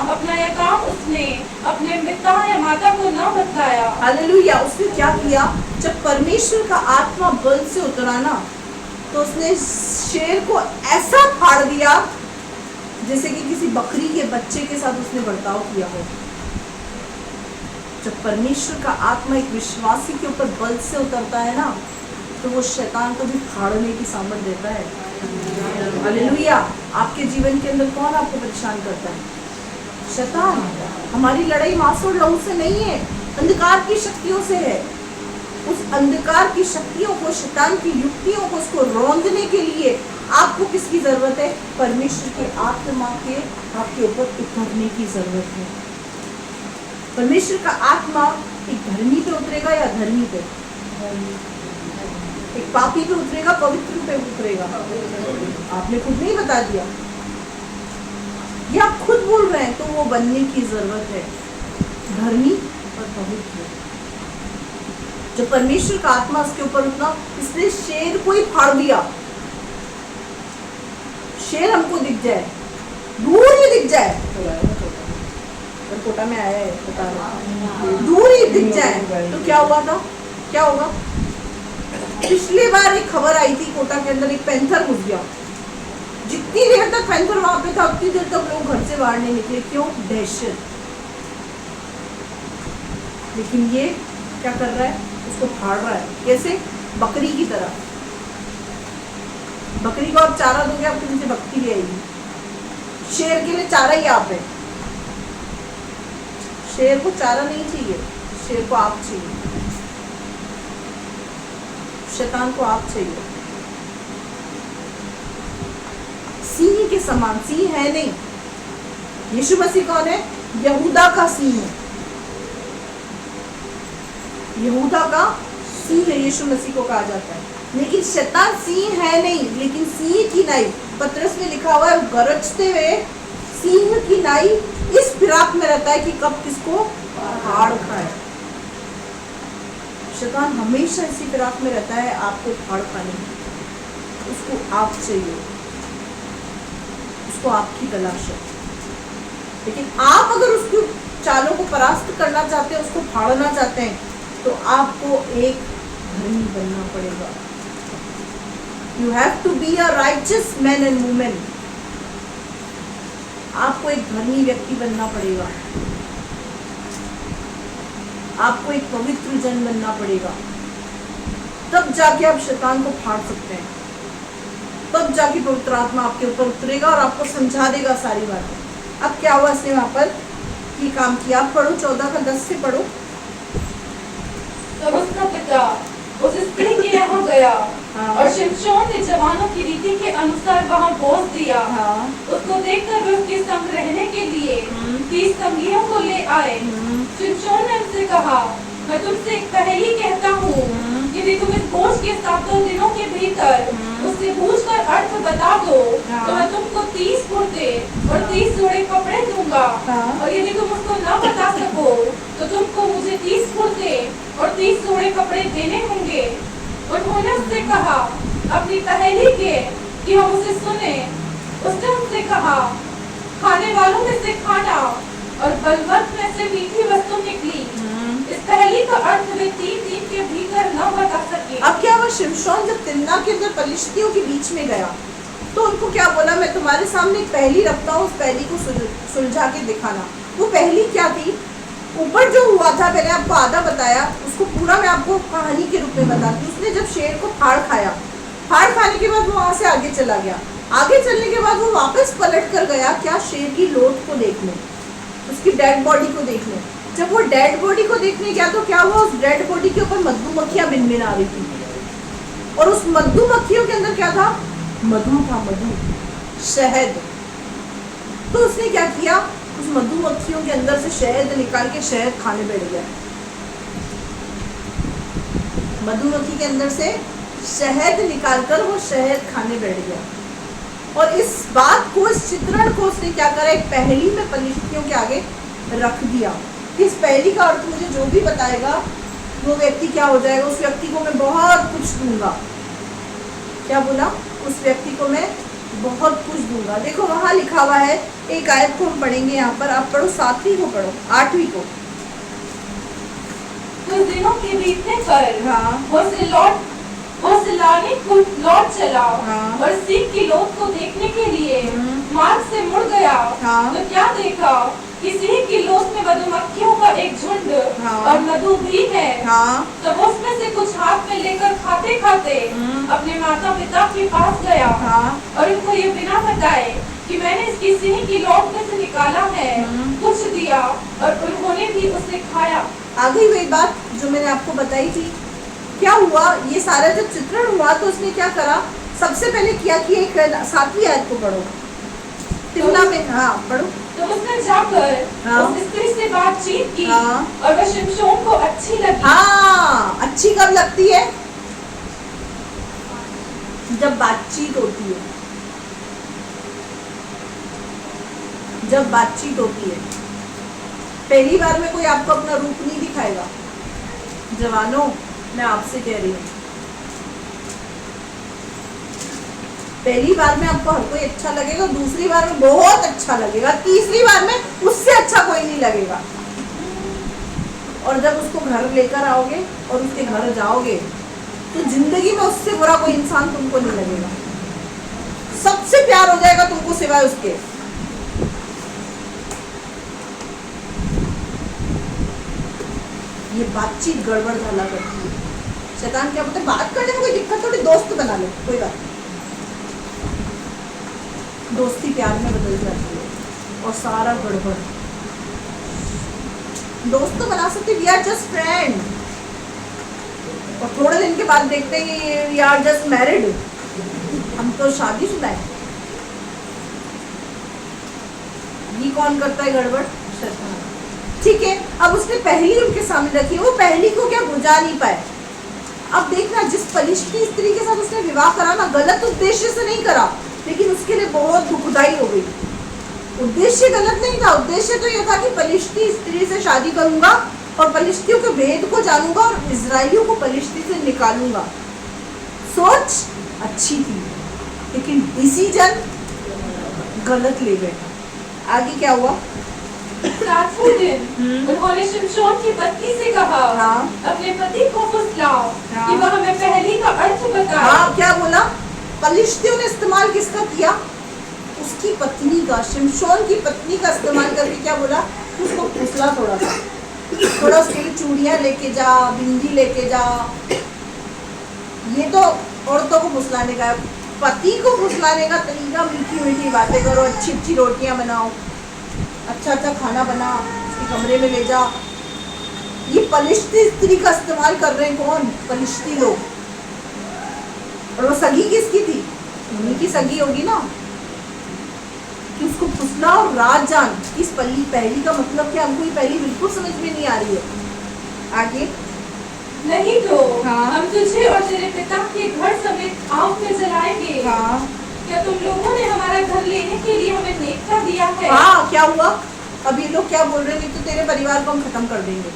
अपना यह काम उसने अपने पिता या माता को न बताया। हालेलुया। उसने क्या किया? जब परमेश्वर का आत्मा बल से उतरा ना, तो उसने शेर को ऐसा फाड़ दिया जैसे कि किसी बकरी के बच्चे के साथ उसने बर्ताव किया हो। जब परमेश्वर का आत्मा एक विश्वासी के ऊपर बल से उतरता है ना, तो वो शैतान को भी फाड़ने की सामर्थ देता है। हालेलुया। आपके जीवन के अंदर कौन आपको परेशान करता है? शैतान। हमारी लड़ाई मांस और लहू से नहीं है, अंधकार की शक्तियों से है। उस अंधकार की शक्तियों को, शैतान की युक्तियों को, उसको रौंदने के लिए आपको किसकी जरूरत है? परमेश्वर के आत्मा के आपके ऊपर उतरने की जरूरत है। परमेश्वर का आत्मा एक धर्मी पे उतरेगा या धर्मी पे? एक पापी पे उतरेगा, पवित्र पे उतरेगा? आपने खुद नहीं बता दिया, ये आप खुद बोल रहे हैं, तो वो बनने की जरूरत है, धर्मी और पवित्र। जो परमेश्वर का आत्मा उसके ऊपर उतना, इसने शेर को ही फाड़ दिया। शेर हमको दिख जाए, दूर ही दिख जाए, कोटा में आया है, बता रहा, दूर ही दिख जाए तो क्या हुआ था? क्या होगा? पिछली बार एक खबर आई थी, कोटा के अंदर एक पैंथर घुस गया। जितनी देर तक पैंथर वहां पे था, उतनी देर तक लोग घर से बाहर नहीं निकले। क्यों? दहशत। लेकिन ये क्या कर रहा है? उसको फाड़ रहा है। कैसे? बकरी की तरह। बकरी को आप चारा दोगे, आपके नीचे बकरी ले आएगी। शेर के लिए चारा ही आप है। शेर को चारा नहीं चाहिए, शेर को आप चाहिए, शैतान को आप चाहिए। सिंह के समान। सिंह है नहीं। यीशु मसीह कौन है? यहूदा का सिंह है। यहूदा का सिंह है यीशु मसीह को कहा जाता है। लेकिन शैतान सिंह है नहीं, लेकिन सिंह की नाई, पतरस में लिखा हुआ है, गरजते हुए सिंह की नाई इस फिराक में रहता है कि कब किसको फाड़ खाए। शैतान हमेशा इसी फिराक में रहता है, आपको फाड़ खाने में। उसको आप चाहिए, उसको आपकी तलाश है। लेकिन आप अगर उसकी चालों को परास्त करना चाहते हैं, उसको फाड़ना चाहते हैं, तो आपको एक धर्मी बनना पड़ेगा। You have to be a righteous man and women. आपको एक धर्मी व्यक्ति बनना पड़ेगा, आपको एक पवित्र जन बनना पड़ेगा, तब जाके आप शैतान को फाड़ सकते हैं, तब जाके पवित्र आत्मा आपके ऊपर उतरेगा और आपको समझा देगा सारी बातें। अब क्या हुआ, इसने वहां पर ये काम किया। आप पढ़ो 14 का 10 से पढ़ो। तब उसका पिता उस स्त्री के यहाँ गया हाँ। और शिमशोन ने जवानों की रीति के अनुसार वहाँ पहुँच दिया। हाँ। उसको देखकर वे उसके संग रहने के लिए 30 संगियों को ले आए। शिमशोन ने उनसे कहा, मैं तुमसे एक पहेली कहता हूँ, यदि तुम इस बोझ के 7 दिनों के भीतर उससे पूछकर अर्थ बता दो तो मैं तुमको 30 कुर्ते और 30 जोड़े कपड़े दूंगा। और यदि तुम उसको न बता सको तो तुमको मुझे 30 कुर्ते और 30 जोड़े कपड़े देने होंगे। उन्होंने उससे कहा, अपनी पहेली के कि हम उसे सुने। उसने उनसे कहा, खाने वालों में से खाना और बलवंत में से मीठी वस्तु निकली। इस पहेली का अर्थ वे 3 दिन के भीतर न बता सके। अब क्या हुआ, शिमशोन जब तिम्ना के अंदर पलिश्तियों के बीच में गया तो उनको क्या बोला, मैं तुम्हारे सामने एक पहेली रखता हूँ, उस पहेली को सुलझा के दिखाना। वो पहेली क्या थी, ऊपर जो हुआ था मैंने आपको आधा बताया, उसको पूरा मैं आपको कहानी के रूप में बताती हूँ। उसने जब शेर को फाड़ खाया, फाड़ खाने के बाद वो वहां से आगे चला गया। आगे चलने के बाद वो वापस पलट कर गया क्या, शेर की लोथ को देखने, उसकी डेड बॉडी को देखने। जब वो डेड बॉडी को देखने गया तो क्या हुआ, उस डेड बॉडी के ऊपर मधुमक्खियां भिनभिना रही थी और उस मधुमक्खियों के अंदर क्या था, मधु था, मधु, शहद। तो उसने क्या किया, उस मधुमक्खियों के अंदर से शहद निकाल के शहद खाने बैठ गया। मधुमक्खी के अंदर से शहद निकालकर वो शहद खाने बैठ गया। और इस बात को, इस चित्रण को उसने क्या करा, एक पहेली में पलिश्तियों के आगे रख दिया। इस पहेली का अर्थ मुझे जो भी बताएगा वो व्यक्ति क्या हो जाएगा, उस व्यक्ति को मैं बहुत कुछ दूंगा। क्या बोला, उस व्यक्ति को मैं बहुत कुछ दूंगा। देखो वहां लिखा हुआ है, एक आयत को हम पढ़ेंगे यहाँ पर, आप पढ़ो 7वीं को, पढ़ो 8वीं को। कुछ दिनों के बीतने पर हाँ। वो सिलाने को लौट चला। हाँ। और सीख की लोथ को देखने के लिए मार्ग से मुड़ गया। हाँ। तो क्या देखा कि सीख की लोथ में मधुमक्खियों का एक झुंड हाँ। और मधु भी है। हाँ। तब वो उसमें से कुछ हाथ में लेकर खाते खाते अपने माता पिता के पास गया। हाँ। और उनको ये बिना बताए कि मैंने इसकी सिंह की लोथ में से निकाला है, कुछ दिया और उन्होंने भी उसे खाया। आ गई वही बात जो मैंने आपको बताई थी। क्या हुआ, ये सारा जब चित्रण हुआ तो उसने क्या करा, सबसे पहले किया कि एक 7वीं आयत को पढ़ो, तिम्ना में। हाँ पढ़ो। तो उसने जाकर हाँ। उस स्त्री से बातचीत की। हाँ। और वह शिमशोन को अच्छी लगी। हाँ, अच्छी कब लगती है, जब बातचीत होती है, जब बातचीत होती है। पहली बार में कोई आपको अपना रूप नहीं दिखाएगा। जवानों, मैं आपसे कह रही हूँ, पहली बार में आपको हर कोई अच्छा लगेगा, दूसरी बार में बहुत अच्छा लगेगा, तीसरी बार में उससे अच्छा कोई नहीं लगेगा। और जब उसको घर लेकर आओगे और उसके घर जाओगे तो जिंदगी में उससे बुरा कोई इंसान तुमको नहीं लगेगा। सबसे प्यार हो जाएगा तुमको सिवाय उसके। ये बातचीत गड़बड़ झाला करती है। शैतान क्या बोलते हैं, बात करने में कोई दिक्कत थोड़ी, दोस्त बना लो, कोई बात नहीं। दोस्ती प्यार में बदल जाती है और सारा गड़बड़। दोस्त तो बना सकते, वी आर जस्ट फ्रेंड, और थोड़े दिन के बाद देखते हैं कि वी आर जस्ट मैरिड, हम तो शादीशुदा है। ये कौन करता है गड़बड़, शैतान। ठीक है, अब उसने पहली उनके सामने रखी, वो पहली को क्या बुझा नहीं पाए। अब देखना, जिस पलिश्ती स्त्री के साथ उसने विवाह करा ना, गलत उद्देश्य से नहीं करा, लेकिन उसके लिए बहुत दुखदाई हो गई। उद्देश्य गलत नहीं था, उद्देश्य तो यह था कि पलिश्ती स्त्री से शादी करूंगा और पलिश्तियों के भेद को जानूंगा और इजराइलियों को पलिश्ती से निकालूंगा। सोच अच्छी थी, लेकिन डिसीजन गलत ले गए। आगे क्या हुआ, 7वें दिन उन्होंने शिमशोन की पत्नी से कहा, हाँ। अपने पति को फुसलाओ हाँ। कि वह हमें पहेली का अर्थ बताए। हाँ, क्या बोला, फलिश्तियों ने इस्तेमाल किसका किया? उसकी पत्नी का, शिमशोन की पत्नी का इस्तेमाल करके क्या बोला? उसको फुसला थोड़ा उसके लिए चूड़ियाँ लेके जा, बिंदी लेके जा। ये तो औरतों को फुसलाने का है। पति को फुसलाने का तरीका मीठी मीठी बातें करो, अच्छी अच्छी रोटियां बनाओ, अच्छा अच्छा खाना बना, उसके कमरे में ले जा। ये फलिश्ती स्त्री का इस्तेमाल कर रहे हैं कौन? फलिश्ती लोग। और वो सगी किसकी थी? उन्हीं की सगी होगी ना, कि उसको फुसला और राज जान। इस पहली का मतलब क्या? हमको ये पहली बिल्कुल समझ में नहीं आ रही है। आगे नहीं तो हाँ। हम तुझे और तेरे पिता के घर समेत आग में जलाएंगे। हाँ क्या तुम लोगों ने हमारा घर लेने के लिए हमें नेवता दिया है? हाँ, क्या हुआ? अब ये लोग क्या बोल रहे हैं? तो तेरे परिवार को हम खत्म कर देंगे।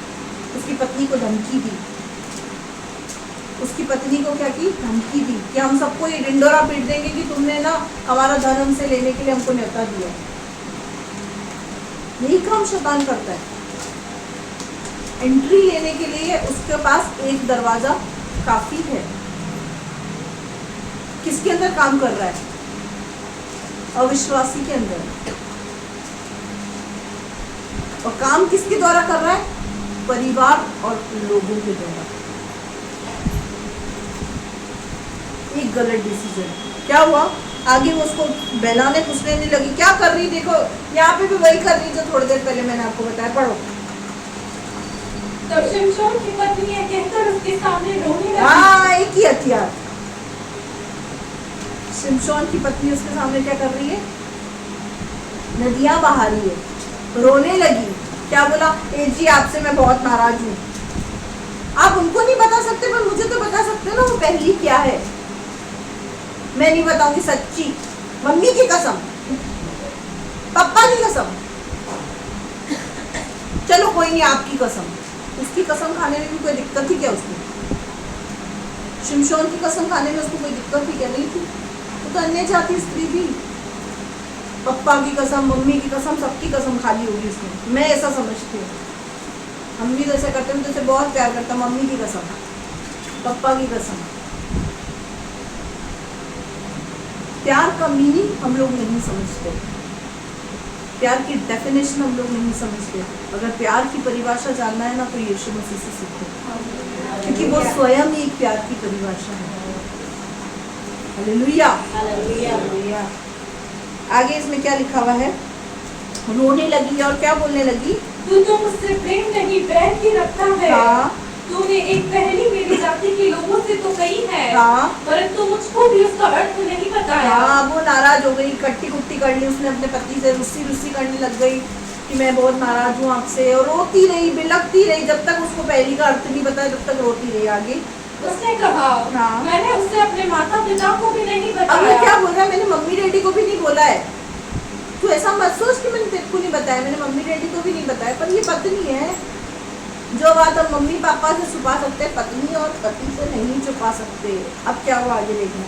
उसकी पत्नी को धमकी दी। उसकी पत्नी को क्या की? धमकी दी कि हम सबको ये डिंडोरा पीट देंगे कि तुमने ना हमारा धन हमसे लेने के लिए हमको न्योता दिया। यही काम शैतान करता है। एंट्री लेने के लिए उसके पास एक दरवाजा काफी है। किसके अंदर काम कर रहा है? अविश्वासी के अंदर। और काम किसके द्वारा कर रहा है? परिवार और लोगों के द्वारा। एक गलत डिसीजन। क्या हुआ? आगे वो उसको बहलाने पूछने नहीं लगी। क्या कर रही? देखो यहाँ पे भी वही कर रही जो थोड़ी देर पहले मैंने आपको बताया। पढ़ो। तब शिमशोन की पत्नी यह कहकर उसके सामने रोने लगी। हाँ, एक ही हथियार। शिमशोन की पत्नी उसके सामने क्या कर रही है? नदियां बहा रही है, रोने लगी। क्या बोला? ए जी, आपसे मैं बहुत नाराज हूँ। आप उनको नहीं बता सकते, पर मुझे तो बता सकते हो ना वो पहली क्या है। मैं नहीं बताऊंगी, सच्ची मम्मी की कसम, पापा की कसम, चलो कोई नहीं, आपकी कसम। उसकी कसम खाने में भी कोई दिक्कत थी क्या? उसकी शिमशोन की कसम खाने में उसको कोई दिक्कत थी क्या? नहीं थी। तो अन्य जाति स्त्री भी पप्पा की कसम, मम्मी की कसम, सबकी कसम खा ली होगी उसने। मैं ऐसा समझती हूँ। हम भी जैसे करते हैं, जैसे बहुत प्यार करता, मम्मी की कसम, पप्पा की कसम। प्यार का मीनिंग हम लोग नहीं समझते, प्यार की डेफिनेशन हम लोग नहीं समझते। अगर प्यार की परिभाषा जानना है ना, तो यीशु मसीह से सीखो, क्योंकि वो स्वयं ही एक प्यार की परिभाषा है। Hallelujah, hallelujah. आगे इसमें क्या लिखा हुआ है? रोने लगी और क्या बोलने लगी? तू तो मुझसे प्रेम नहीं, बैर ही रखता है। हाँ। तूने एक पहली मेरी जाति के लोगों से तो कही है, हाँ। परंतु मुझको भी उसका अर्थ नहीं बताया। हाँ, वो नाराज हो गई, कट्टी कुट्टी कर ली उसने अपने पति से, रुस्सी करने लग गई कि मैं बहुत नाराज हूँ आपसे, और रोती रही, बिलखती रही। जब तक उसको पहली का अर्थ नहीं बताया तब तक रोती रही। आगे उसने कहा, हाँ। मैंने उससे अपने माता पिता को भी नहीं अब वो बताया। क्या बोल रहा है? मैंने मम्मी डैडी को भी नहीं बोला है। तू ऐसा मत सोच कि मैंने तेरे को नहीं बताया, मैंने मम्मी डैडी को भी नहीं बताया। पर ये पत्नी है, जो बात हम मम्मी पापा से छुपा सकते हैं, पत्नी और पति से नहीं छुपा सकते। अब क्या हुआ आगे देखना।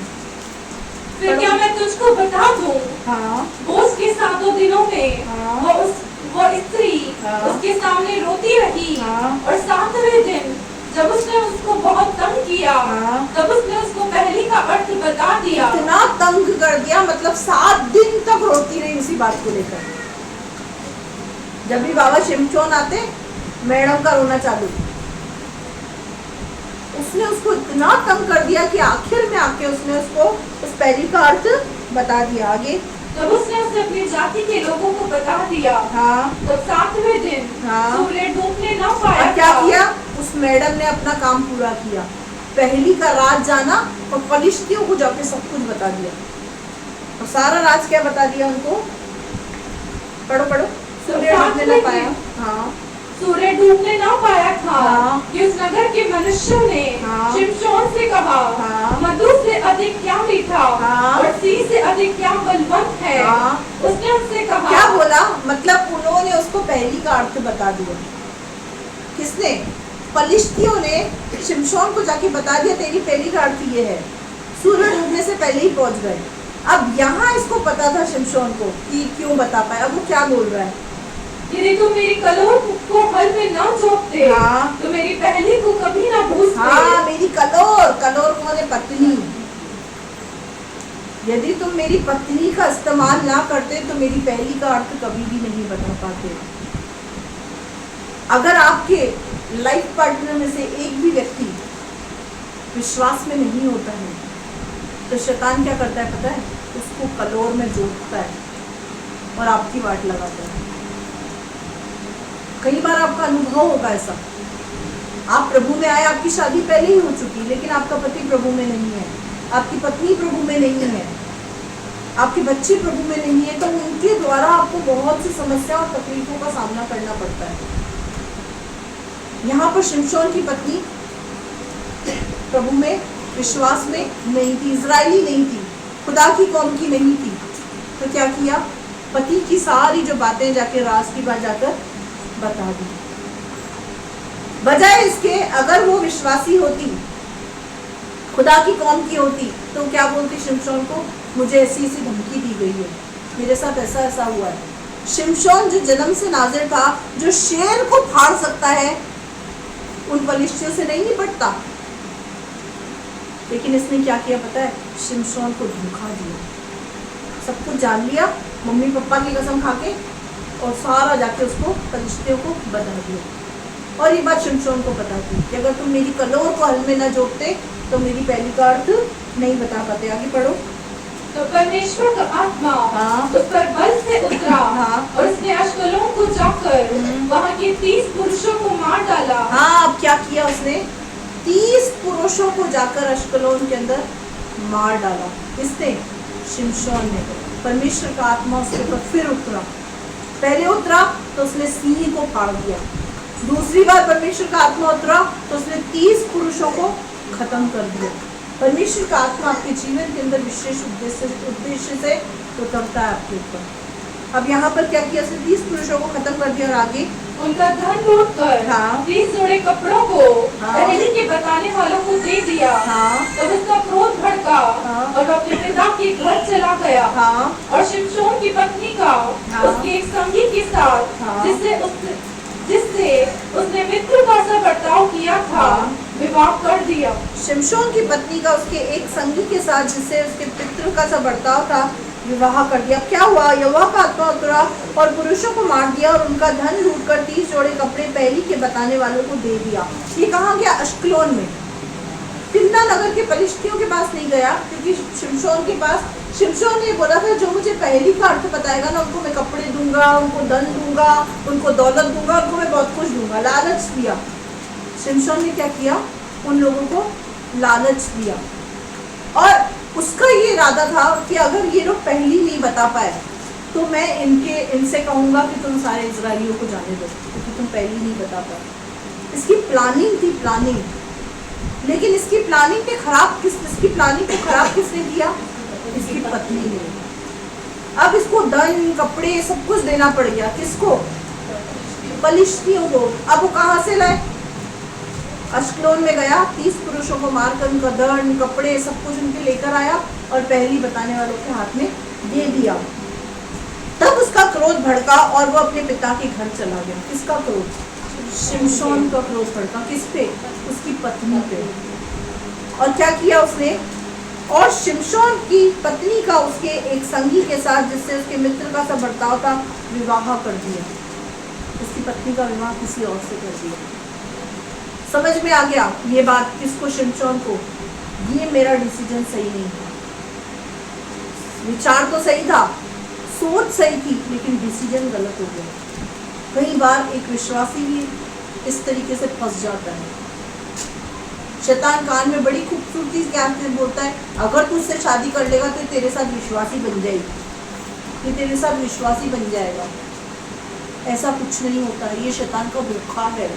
फिर क्या मैं तुझको बता दूं? हाँ। उसके 7 दिनों में हाँ। वो स्त्री हाँ। उसके सामने रोती रही। हाँ। और 7वें दिन जब उसने उसको बहुत तंग किया, हाँ। तब उसने उसको पहली का अर्थ बता दिया। इतना तंग कर दिया, मतलब 7 दिन तक रोती रही उसी बात को लेकर। जब भी बाबा शिमशोन आते, मैडम का रोना चालू। उसने उसको इतना तंग कर दिया कि आखिर में आके उसने उसको उस पहली का अर्थ बता दिया। आगे तब उसने उसे अपनी जाति के लोगों को बता दिया। हाँ। तब 7वें दिन हाँ। सूर्य डूबने न पाया और क्या था। किया? उस मैडम ने अपना काम पूरा किया, पहली का राज जाना और फलिश्तियों को जाके सब कुछ बता दिया। और सारा राज क्या बता दिया उनको? पढ़ो पढ़ो। सूर्य डूबने न पाया। हाँ। सूर्य डूबने न पाया था। हाँ। कि उस नगर के मनुष्यों ने हाँ। शिमशोन से कहा, हाँ। मधु से अधिक क्या मीठा, हाँ। और सी से अधिक क्या बलवंत है। हाँ। उसने उससे कहा, क्या बोला? मतलब उन्होंने उसको पहली का अर्थ बता दिया। किसने? फलिश्तियों ने शिमशोन को जाके बता दिया, तेरी पहली का अर्थ ये है। सूर्य डूबने से पहले ही पहुंच गए। अब यहाँ इसको पता था शिमशोन को कि क्यों बता पाया। अब वो क्या बोल रहा है? यदि तुम मेरी कलोर को हल में न चौंकते, हाँ। तो मेरी पहली को कभी न भूलते। हाँ, मेरी कलोर। कलोर कौन है? पत्नी। यदि तुम मेरी पत्नी का इस्तेमाल ना करते तो मेरी पहली का अर्थ कभी भी नहीं बता पाते। अगर आपके लाइफ पार्टनर में से एक भी व्यक्ति विश्वास में नहीं होता है तो शैतान क्या करता है पता है? उसको कलोर में जोतता है और आपकी वाट लगाता है। कई बार आपका अनुभव होगा ऐसा, आप प्रभु में आए, आपकी शादी पहले ही हो चुकी, लेकिन आपका पति प्रभु में नहीं है, आपकी पत्नी प्रभु में नहीं है, आपके बच्चे प्रभु में नहीं है, तो उनके द्वारा आपको बहुत सी समस्या और तकलीफों का सामना करना पड़ता है। यहाँ पर शिमशोन की पत्नी प्रभु में विश्वास में नहीं थी, इजरायली नहीं थी, खुदा की कौम की नहीं थी, तो क्या किया? पति की सारी जो बातें जाके राज की बात जाकर बता दी। बजाय इसके अगर वो विश्वासी होती, खुदा की कौम की होती, तो क्या बोलती शिमशोन को? मुझे ऐसी ऐसी धमकी दी गई है, मेरे साथ ऐसा ऐसा हुआ है। शिमशोन जो जन्म से नाज़िर था, जो शेर को फाड़ सकता है, उन पलिश्तियों से नहीं निपटता, लेकिन इसने क्या किया पता है? शिमशोन को धोखा दिया, सब कुछ जान लिया, मम्मी पापा की कसम खा के, और सारा जाके उसको पलिश्तियों को बता दिया। और ये बात शिमशोन को पता थी कि अगर तुम मेरी कलोर को हल में न जोतते तो मेरी पहली का अर्थ नहीं बता पाते। आगे पढ़ो। तो परमेश्वर का आत्मा उस पर बल से उतरा और उसने अश्कलोन को जाकर वहाँ के 30 पुरुषों को मार डाला। हाँ, अब क्या किया उसने? 30 पुरुषों को जाकर अश्कलोन के अंदर मार डाला। किसने? शिमशोन ने। परमेश्वर का आत्मा उसके ऊपर फिर उतरा। पहले उतरा तो उसने सिंह को फाड़ दिया, दूसरी बार परमेश्वर का आत्मा उतरा तो उसने 30 पुरुषों को खत्म कर दिया। परमेश्वर का आत्मा आपके जीवन के अंदर विशेष उद्देश्य से उतरता है आपके ऊपर। अब यहाँ पर क्या किया? उसने 30 पुरुषों को खत्म कर दिया और आगे उनका धन लूट कर 30 जोड़े कपड़ों को पहले के बताने वालों को दे दिया। तब उसका क्रोध भड़का और वो अपने पिता के घर चला गया। और शिमशोन की पत्नी का उसके एक संगी के साथ जिससे उसने मित्रता सा बर्ताव किया था विवाह कर दिया। शिमशोन की पत्नी का उसके एक संगी के साथ जिससे उसके पितृ का सा बर्ताव था विवाह कर दिया। क्या हुआ? यहोवा का आत्मा उतरा और पुरुषों को मार दिया और उनका धन लूट कर 30 जोड़े कपड़े पहली के बताने वालों को दे दिया। ये कहाँ गया? अश्कलोन में। तिम्ना नगर के पलिश्तियों के पास नहीं गया, क्योंकि शिमशोन के पास, शिमशोन ने बोला था जो मुझे पहली का अर्थ बताएगा ना, उनको मैं कपड़े दूंगा, उनको धन दूंगा, उनको दौलत दूंगा, उनको मैं बहुत कुछ दूंगा। लालच दिया। शिमशोन ने क्या किया? उन लोगों को लालच दिया और उसका ये इरादा था कि अगर ये लोग पहली नहीं बता पाए तो मैं इनसे कहूँगा कि तुम सारे इजरायलियों को जाने दो, क्योंकि तुम पहली नहीं बता पाए। इसकी प्लानिंग थी, प्लानिंग। लेकिन इसकी प्लानिंग को खराब किसने किया? इसकी पत्नी ने। अब इसको धन, कपड़े, सब कुछ देना पड़ गया। किसको? पलिश्तियों को। अब वो कहाँ से लाए? अश्कलोन में गया, 30 पुरुषों को मारकर उनका धन, कपड़े, सब कुछ उनके लेकर आया और पहली बताने वालों के हाथ में दे दिया। तब उसका क्रोध भड़का और वो अपने पिता के घर चला गया। किसका क्रोध? शिमशोन का क्रोध भड़का। किस पे? उसकी पत्नी पे। और क्या किया उसने? और शिमशोन की पत्नी का उसके एक संगी के साथ जिससे उसके मित्र का सा बर्ताव था विवाह कर दिया। उसकी पत्नी का विवाह किसी और से कर दिया। समझ में आ गया ये बात? किसको? शिमशोन को। ये मेरा डिसीजन सही नहीं था। विचार तो सही था, सोच सही थी, लेकिन डिसीजन गलत हो गया। कई बार एक विश्वासी भी इस तरीके से फंस जाता है। शैतान कान में बड़ी खूबसूरती से बोलता है, अगर तू उससे शादी कर लेगा तो तेरे साथ विश्वासी बन जाएगी, ये तेरे साथ विश्वासी बन जाएगा। ऐसा कुछ नहीं होता है, ये शैतान का धोखा है।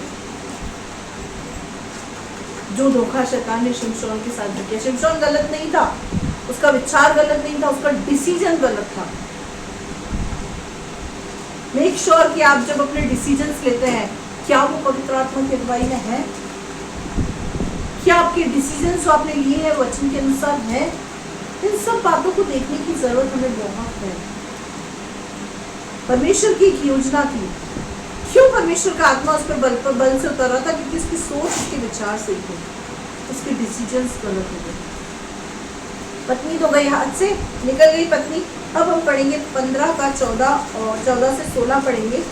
जो धोखा शैतान ने शिमशोन के साथ किया। शिमशोन गलत नहीं था, उसका विचार गलत नहीं था, उसका डिसीजन गलत था। मेक श्योर कि आप जब अपने डिसीजंस लेते हैं, क्या वो पवित्र आत्मा की अगुवाई में है? क्या आपके डिसीजंस जो आपने लिए हैं वचन के अनुसार हैं? इन सब बातों को देखने की जरूरत हमें बहुत है। परमेश्वर की एक योजना थी। क्यों परमेश्वर का आत्मा उस पर बल से उतर रहा था? क्योंकि उसकी सोच, उसके विचार सही थे, उसके डिसीजंस गलत हो गए। पत्नी तो गई हाथ से, निकल गई पत्नी। अब हम पढ़ेंगे 15 का 14 और 14 से 16 पढ़ेंगे।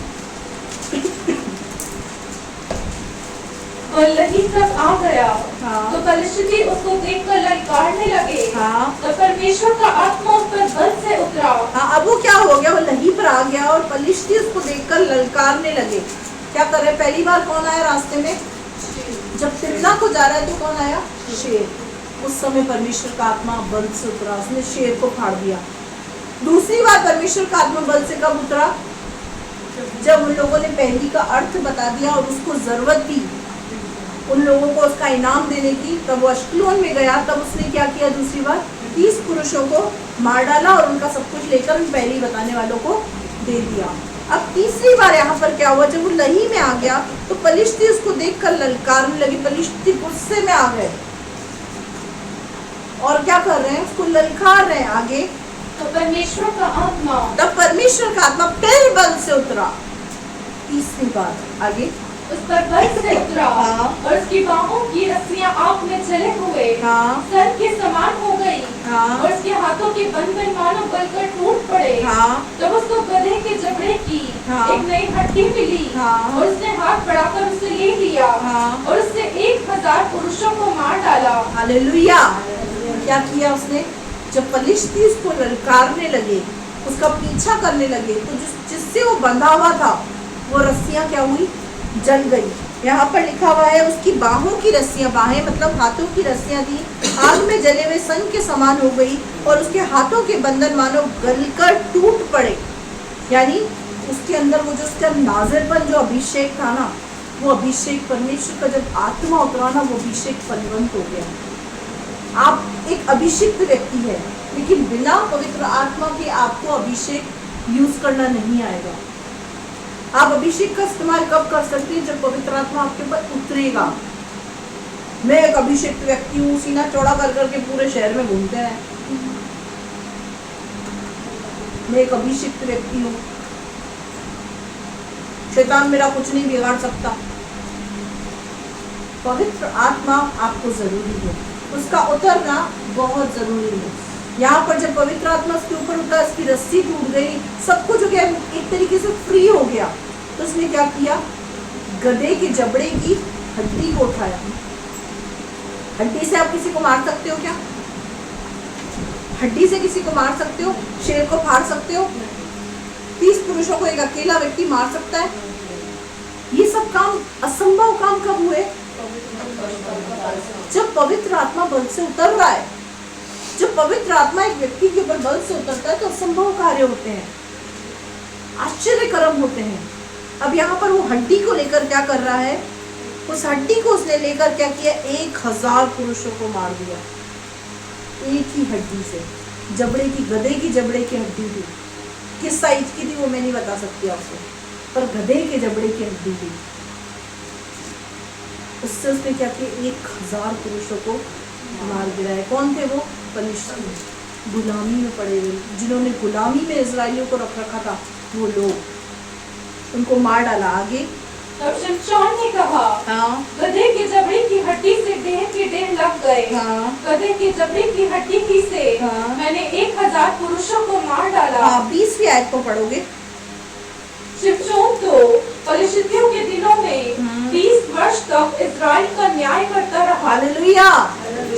और लही तक आ गया। हाँ। तो पलिश्ती उसको देखकर ललकारने लगे। हाँ। तो परमेश्वर का आत्मा उस पर बल से उतरा। हाँ, अब वो क्या हो गया, वो लही पर आ गया और पलिश्ती उसको देखकर ललकारने लगे। क्या कर रहे? पहली बार कौन आया रास्ते में? जब तिम्ना को जा रहा है तो कौन आया? शेर। उस समय परमेश्वर का आत्मा बल से उतरा, उसने शेर को फाड़ दिया। दूसरी बार परमेश्वर का आत्मा बल से कब उतरा? जब उन लोगों ने पहली का अर्थ बता दिया और उसको जरूरत थी उन लोगों को उसका इनाम देने की, तब वो अश्कलोन में गया। तब उसने क्या किया? दूसरी बार 30 पुरुषों को मार डाला और उनका सब कुछ लेकर उन पहली बताने वालों को दे दिया। अब तीसरी बार यहाँ पर क्या हुआ? जब वो लही में आ गया तो पलिश्ती उसको देखकर ललकारने लगे। पलिश्ती गुस्से में आ गए और क्या कर रहे हैं? उसको ललकार रहे हैं। आगे तो परमेश्वर का आत्मा तब परमेश्वर का आत्मा फिर बल से उतरा। तीसरी बार आगे उस पर बल से उतरा। हाँ। और उसकी बाहों की रस्सियां आग में जले हुए हाँ। सर के समान हो गई। हाँ। और उसके हाथों के बंधन मानो गलकर टूट पड़े। हाँ। तब उसको गधे के जबड़े की हाँ। एक नई हड्डी मिली। हाँ। और उसने हाथ बढ़ाकर उसे ले लिया। हाँ। और उससे 1000 पुरुषों को मार डाला। हालेलुया। क्या किया उसने? जब पलिश्ती उसको ललकारने लगे, उसका पीछा करने लगे, तो जिससे वो बंधा हुआ था वो रस्सियां क्या हुई? जल गई। यहाँ पर लिखा हुआ है उसकी बाहों की रस्सियां, बाहें मतलब हाथों की रस्सियां थी, आग में जले हुए सन के समान हो गई और उसके हाथों के बंधन मानो गलकर टूट पड़े। यानी उसके अंदर वो जो उसका नाज़िरपन, जो अभिषेक था ना, वो अभिषेक परमेश्वर का जब आत्मा उतरा ना, वो अभिषेक फलवंत हो गया। आप एक अभिषिक्त व्यक्ति है, लेकिन बिना पवित्र आत्मा के आपको अभिषेक यूज करना नहीं आएगा। आप अभिषेक का इस्तेमाल कब कर सकते हैं? जब पवित्र आत्मा आपके ऊपर उतरेगा। मैं एक अभिषेक व्यक्ति हूँ, सीना चौड़ा कर करके पूरे शहर में घूमते हैं। मैं एक अभिषिक्त व्यक्ति हूँ, शैतान मेरा कुछ नहीं बिगाड़ सकता। पवित्र आत्मा आपको जरूरी है, उसका उतरना बहुत जरूरी है। यहाँ पर जब पवित्र आत्मा उसके ऊपर उतरा, इसकी रस्सी टूट गई, सब कुछ हो गया, एक तरीके से फ्री हो गया। तो उसने क्या किया? गधे के जबड़े की हड्डी को उठाया। हड्डी से आप किसी को मार सकते हो क्या? हड्डी से किसी को मार सकते हो? शेर को फाड़ सकते हो? 30 पुरुषों को एक अकेला व्यक्ति मार सकता है? ये सब काम, असंभव काम कब हुए? जब पवित्र आत्मा बल से उतर रहा है। जब पवित्र आत्मा एक व्यक्ति के ऊपर बल से उतरता है तो असंभव कार्य होते हैं, आश्चर्य कर्म होते हैं। अब यहाँ पर वो हड्डी को लेकर क्या कर रहा है? उस हड्डी को उसने लेकर क्या किया? 1000 पुरुषों को मार दिया, एक ही हड्डी से। जबड़े की, गधे की जबड़े की हड्डी थी। किस साइज की थी वो मैं नहीं बता सकती आपको, पर गधे के जबड़े की हड्डी थी। उससे उसने क्या किया? 1000 पुरुषों को मार गिराया। कौन थे वो? पलिश्ती, गुलामी में पड़े हुए, जिन्होंने गुलामी में इजराइलियों को रख रखा था, वो लोग, उनको मार डाला। आगे तब शिमशोन ने कहा, हाँ, गधे के जबड़े की हड्डी से देह के देह लग गए। हाँ, गधे के जबड़े की हड्डी ही से हाँ, मैंने 1000 पुरुषों को मार डाला। हाँ, 20वीं आयत को पढ़ोगे। शिमशोन तो पलिश्तियों के दिनों में 20 वर्ष तक इजराइल का न्याय करता रहा। हालेलुया।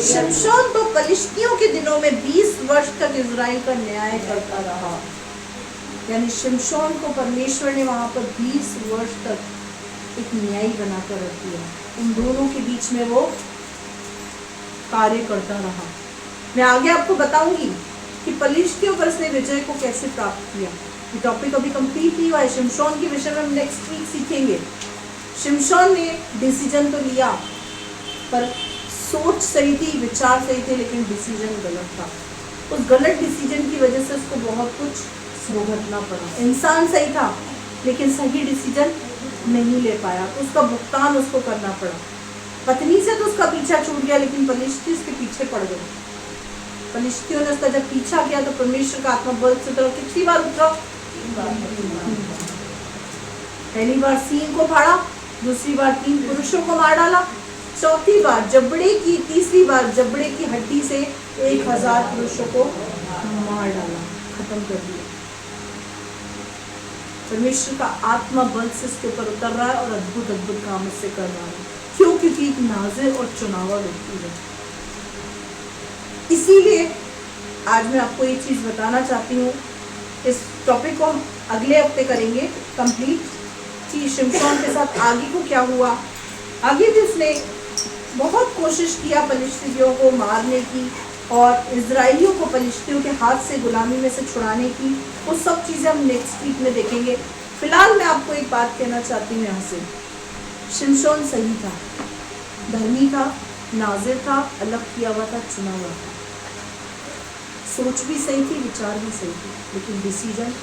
शिमशोन तो पलिश्तियों के दिनों में 20 वर्ष तक इजराइल का न्याय करता रहा। यानी शिमशोन को परमेश्वर ने वहां पर 20 वर्ष तक एक न्यायी बनाकर रख दिया। उन दोनों के बीच में वो कार्य करता रहा। मैं आगे आपको बताऊंगी कि पलिश्तियों पर उसने विजय को कैसे प्राप्त किया। ये टॉपिक अभी कंप्लीट नहीं हुआ है। शिमशोन के विषय में हम नेक्स्ट वीक सीखेंगे। शिमशोन ने डिसीजन तो लिया, पर सोच सही थी, विचार सही थे, लेकिन डिसीजन गलत था। उस गलत डिसीजन की वजह से उसको बहुत कुछ भुगतना पड़ा। इंसान सही था, लेकिन सही डिसीजन नहीं ले पाया, तो उसका भुगतान उसको करना पड़ा। पत्नी से तो उसका पीछा छूट गया, लेकिन पलिश्ती उसके पीछे पड़ गए। पलिश्तियों ने उसका जब पीछा किया तो परमेश्वर का आत्मा बल से उतरा। कितनी बार उतरा? पहली बार सींग को फाड़ा, दूसरी बार 3 पुरुषों को मार डाला, चौथी बार जबड़े की, तीसरी बार जबड़े की हड्डी से 1000 पुरुषों को मार डाला, खत्म कर दिया। परमेश्वर का आत्मा बल से इसके ऊपर उतर रहा है और अद्भुत अद्भुत काम इससे कर रहा है। क्यों? क्योंकि एक नाज़िर और चुनावा व्यक्ति है। इसीलिए आज मैं आपको एक चीज बताना चाहती हूँ। इस टॉपिक को हम अगले हफ्ते करेंगे कंप्लीट, कि शिमशोन के साथ आगे को क्या हुआ। आगे भी उसने बहुत कोशिश किया पलिश्तियों को मारने की और इजराइलियों को पलिश्तियों के हाथ से गुलामी में से छुड़ाने की। वो सब चीज़ें हम नेक्स्ट वीक में देखेंगे। फिलहाल मैं आपको एक बात कहना चाहती हूँ यहाँ से, शिमशोन सही था, धर्मी था, नाज़िर था, अलग किया हुआ था, चुना हुआ था, सोच भी सही थी, विचार भी सही थी, लेकिन डिसीजन,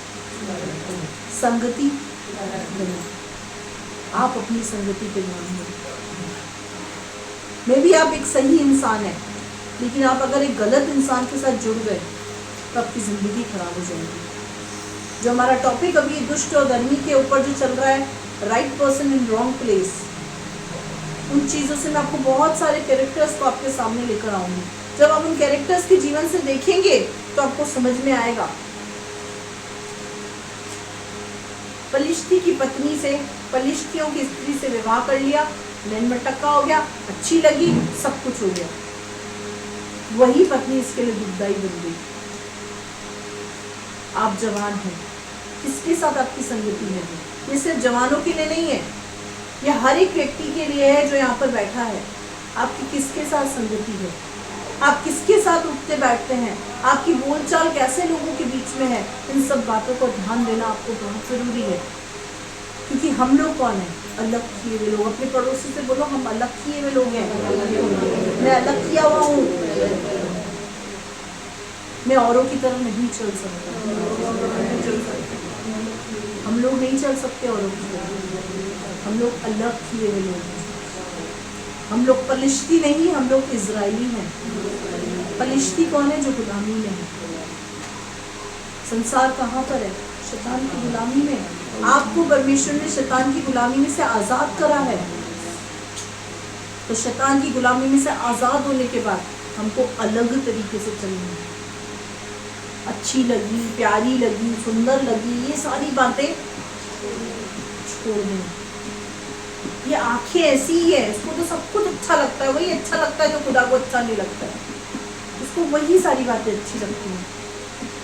संगति नहीं। आप अपनी संगति पे ध्यान दें। मे भी आप एक सही इंसान है, लेकिन आप अगर एक गलत इंसान के साथ जुड़ गए तो आपकी जिंदगी खराब हो जाएगी। जो हमारा टॉपिक अभी दुष्ट और धर्मी के ऊपर जो चल रहा है, right person in wrong place, उन चीज़ों से मैं आपको बहुत सारे कैरेक्टर्स को आपके सामने लेकर आऊंगी। जब आप उन कैरेक्टर्स के जीवन से देखेंगे तो आपको समझ में आएगा। पलिश्ती की पत्नी से, पलिश्तियों की स्त्री से विवाह कर लिया, लेन में टक्का हो गया, अच्छी लगी, सब कुछ हो गया। वही पत्नी इसके लिए दुखदाई बन गई। आप जवान हैं, किसके साथ आपकी संगति है? ये सिर्फ जवानों के लिए नहीं है, ये हर एक व्यक्ति के लिए है जो यहाँ पर बैठा है। आपकी किसके साथ संगति है? आप किसके साथ उठते बैठते हैं? आपकी बोलचाल कैसे लोगों के बीच में है? इन सब बातों को ध्यान देना आपको बहुत जरूरी है, क्योंकि हम लोग कौन है? अलग किए हुए लोग। अपने पड़ोसी से बोलो, हम अलग किए हुए लोग हैं। मैं अलग किया हुआ हूँ, मैं औरों की तरह नहीं चल सकता। हम लोग नहीं चल सकते औरों की तरह, हम लोग अलग किए हुए लोग हैं। हम लोग पलिश्ती नहीं, हम लोग इजरायली हैं। पलिश्ती कौन है? जो गुलामी में है। संसार कहाँ पर है? शैतान की गुलामी में। आपको परमेश्वर ने शैतान की गुलामी में से आज़ाद करा है। तो शैतान की गुलामी में से आज़ाद होने के बाद हमको अलग तरीके से चलना है। अच्छी लगी, प्यारी लगी, सुंदर लगी, ये सारी बातें छोड़ दें। ये आंखें ऐसी ही है, इसको तो सब कुछ अच्छा लगता है, वही अच्छा लगता है जो खुदा को अच्छा नहीं लगता है। इसको वही सारी बातें अच्छी लगती हैं।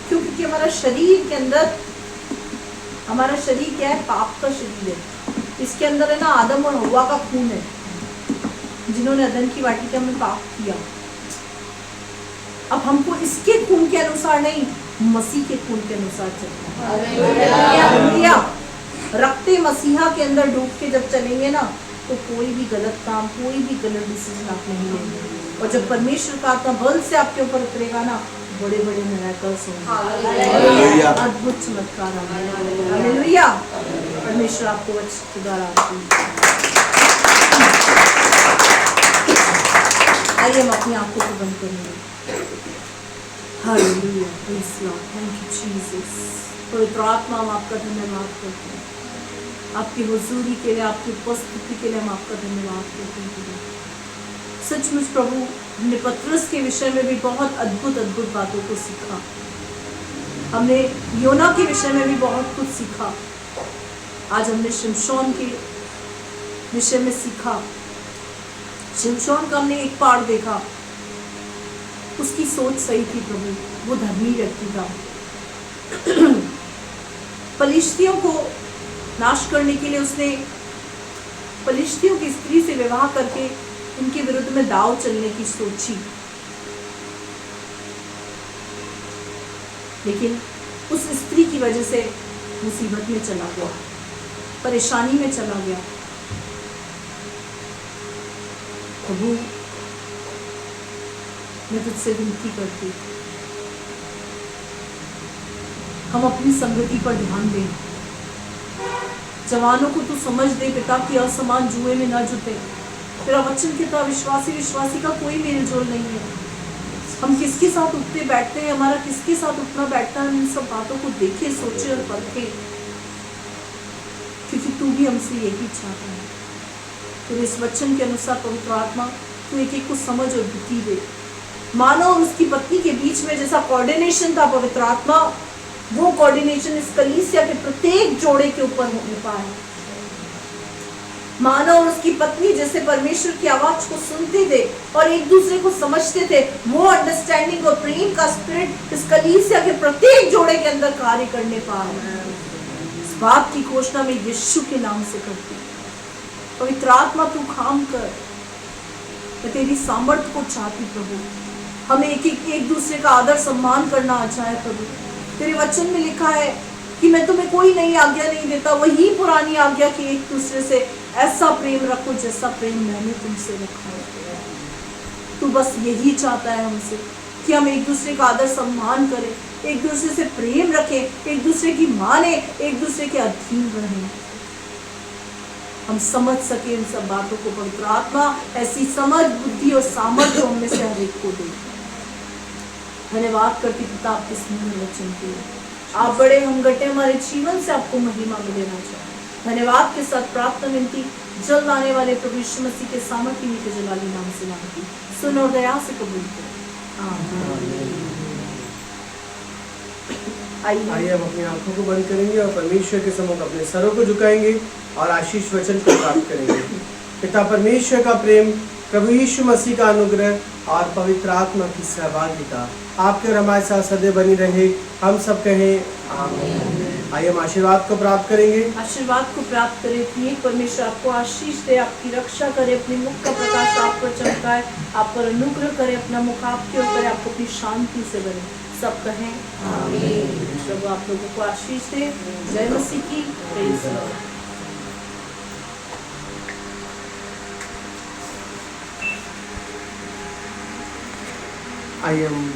क्यों? क्योंकि हमारा शरीर के अंदर, हमारा शरीर क्या है? पाप का शरीर है। इसके अंदर है ना आदम और हव्वा का खून है, जिन्होंने अदन की वाटिका में पाप किया। अब हमको इसके खून के अनुसार नहीं, मसीह के खून के अनुसार चलना है। रखते मसीहा के अंदर डूब के जब चलेंगे ना, तो कोई भी गलत काम, कोई भी गलत डिसीजन आप नहीं लेंगे। और जब परमेश्वर का आत्मा बल से आपके ऊपर उतरेगा ना, बड़े बड़े मिरेकल्स होंगे, अद्भुत चमत्कार होंगे। हालेलुया। परमेश्वर आपको सुधार। आइए हम अपनी आंखों को बंद करेंगे। Hallelujah, praise Lord, thank you Jesus. पवित्र आत्मा, हम आपका धन्यवाद करते हैं, आपकी हुजूरी के लिए, आपकी उपस्थिति के लिए हम आपका धन्यवाद करते हैं। सचमुच प्रभु, हमने पतरस के विषय में भी बहुत अद्भुत अद्भुत बातों को सीखा। हमने योना के विषय में भी बहुत कुछ सीखा। आज हमने शिमशोन के विषय में सीखा। शिमशोन का हमने एक पार्ट देखा, उसकी सोच सही थी प्रभु, वो धर्मी व्यक्ति था। पलिश्तियों को नाश करने के लिए उसने पलिश्तियों की स्त्री से विवाह करके उनके विरुद्ध में दाव चलने की सोची, लेकिन उस स्त्री की वजह से मुसीबत में चला गया, परेशानी में चला गया। प्रभु, मैं तुझसे विनती करती, हम अपनी संगति पर ध्यान दें। जवानों को तू समझ दे पिता कि असमान जुए में ना जुटे। तेरा वचन कहता विश्वासी विश्वासी का कोई मेल जोल नहीं है। हम किसके साथ उठते बैठते हैं, हमारा किसके साथ उठना बैठता है, इन सब बातों को देखे, सोचे और परखे, क्योंकि तू भी हमसे यही चाहता है। फिर इस वचन के अनुसार पवित्र आत्मा तू एक एक को समझ और बुद्धि दे। मानो उसकी पत्नी के बीच में जैसा कोऑर्डिनेशन था पवित्र आत्मा, वो कोऑर्डिनेशन इस कलीसिया के प्रत्येक जोड़े के ऊपर होने पाए। मानो उसकी पत्नी जैसे परमेश्वर की आवाज को सुनते थे और एक दूसरे को समझते थे, वो अंडरस्टैंडिंग और प्रेम का स्पिरिट इस कलीसिया के प्रत्येक जोड़े के अंदर कार्य करने पाए। इस बात की घोषणा में यीशु के नाम से करती हूं। पवित्र आत्मा तू काम कर, मैं तेरी सामर्थ्य को चाहती प्रभु। हमें एक दूसरे का आदर सम्मान करना अच्छा है प्रभु। तेरे वचन में लिखा है कि मैं तुम्हें कोई नई आज्ञा नहीं देता, वही पुरानी आज्ञा की एक दूसरे से ऐसा प्रेम रखो जैसा प्रेम मैंने तुमसे रखा है। तू बस यही चाहता है हमसे कि हम एक दूसरे का आदर सम्मान करें, एक दूसरे से प्रेम रखें, एक दूसरे की माने, एक दूसरे के अधीन रहें। हम समझ सके इन सब बातों को। पवित्र आत्मा ऐसी समझ, बुद्धि और सामर्थ्य हम में से हर एक को दे। धन्यवाद करती पिता आपके सुंदर वचन के लिए। आप बड़े, हम घटे, हमारे जीवन से आपको महिमा में देना चाहते। धन्यवाद के साथ प्रार्थना विनती जल्द आने वाले प्रभु यीशु मसीह के सामर्थ्य के जलाली नाम से मांगती, सुन और दया से कबूल करें। आमीन। आइए हम अपनी आंखों को बंद करेंगे और परमेश्वर के सम्मुख अपने सरों को झुकाएंगे और आशीष वचन को प्राप्त करेंगे। पिता परमेश्वर का प्रेम, प्रभु यीशु मसीह का अनुग्रह और पवित्र आत्मा की सहभागिता आपके और हमारे साथ सदैव बनी रहे। हम सब कहें आमीन। आइए हम आशीर्वाद को प्राप्त करेंगे। आशीर्वाद को प्राप्त करें कि परमेश्वर आपको आशीष दे, आपकी रक्षा करे, अपने मुख का प्रकाश आप पर चमकाए, आप पर अनुग्रह करे, अपना मुख आपके ऊपर करे, आपको अपनी शांति से बने। सब कहें आमीन। प्रभु आप लोगों को आशीष दे। जय मसीह की। Praise the Lord. आइए हम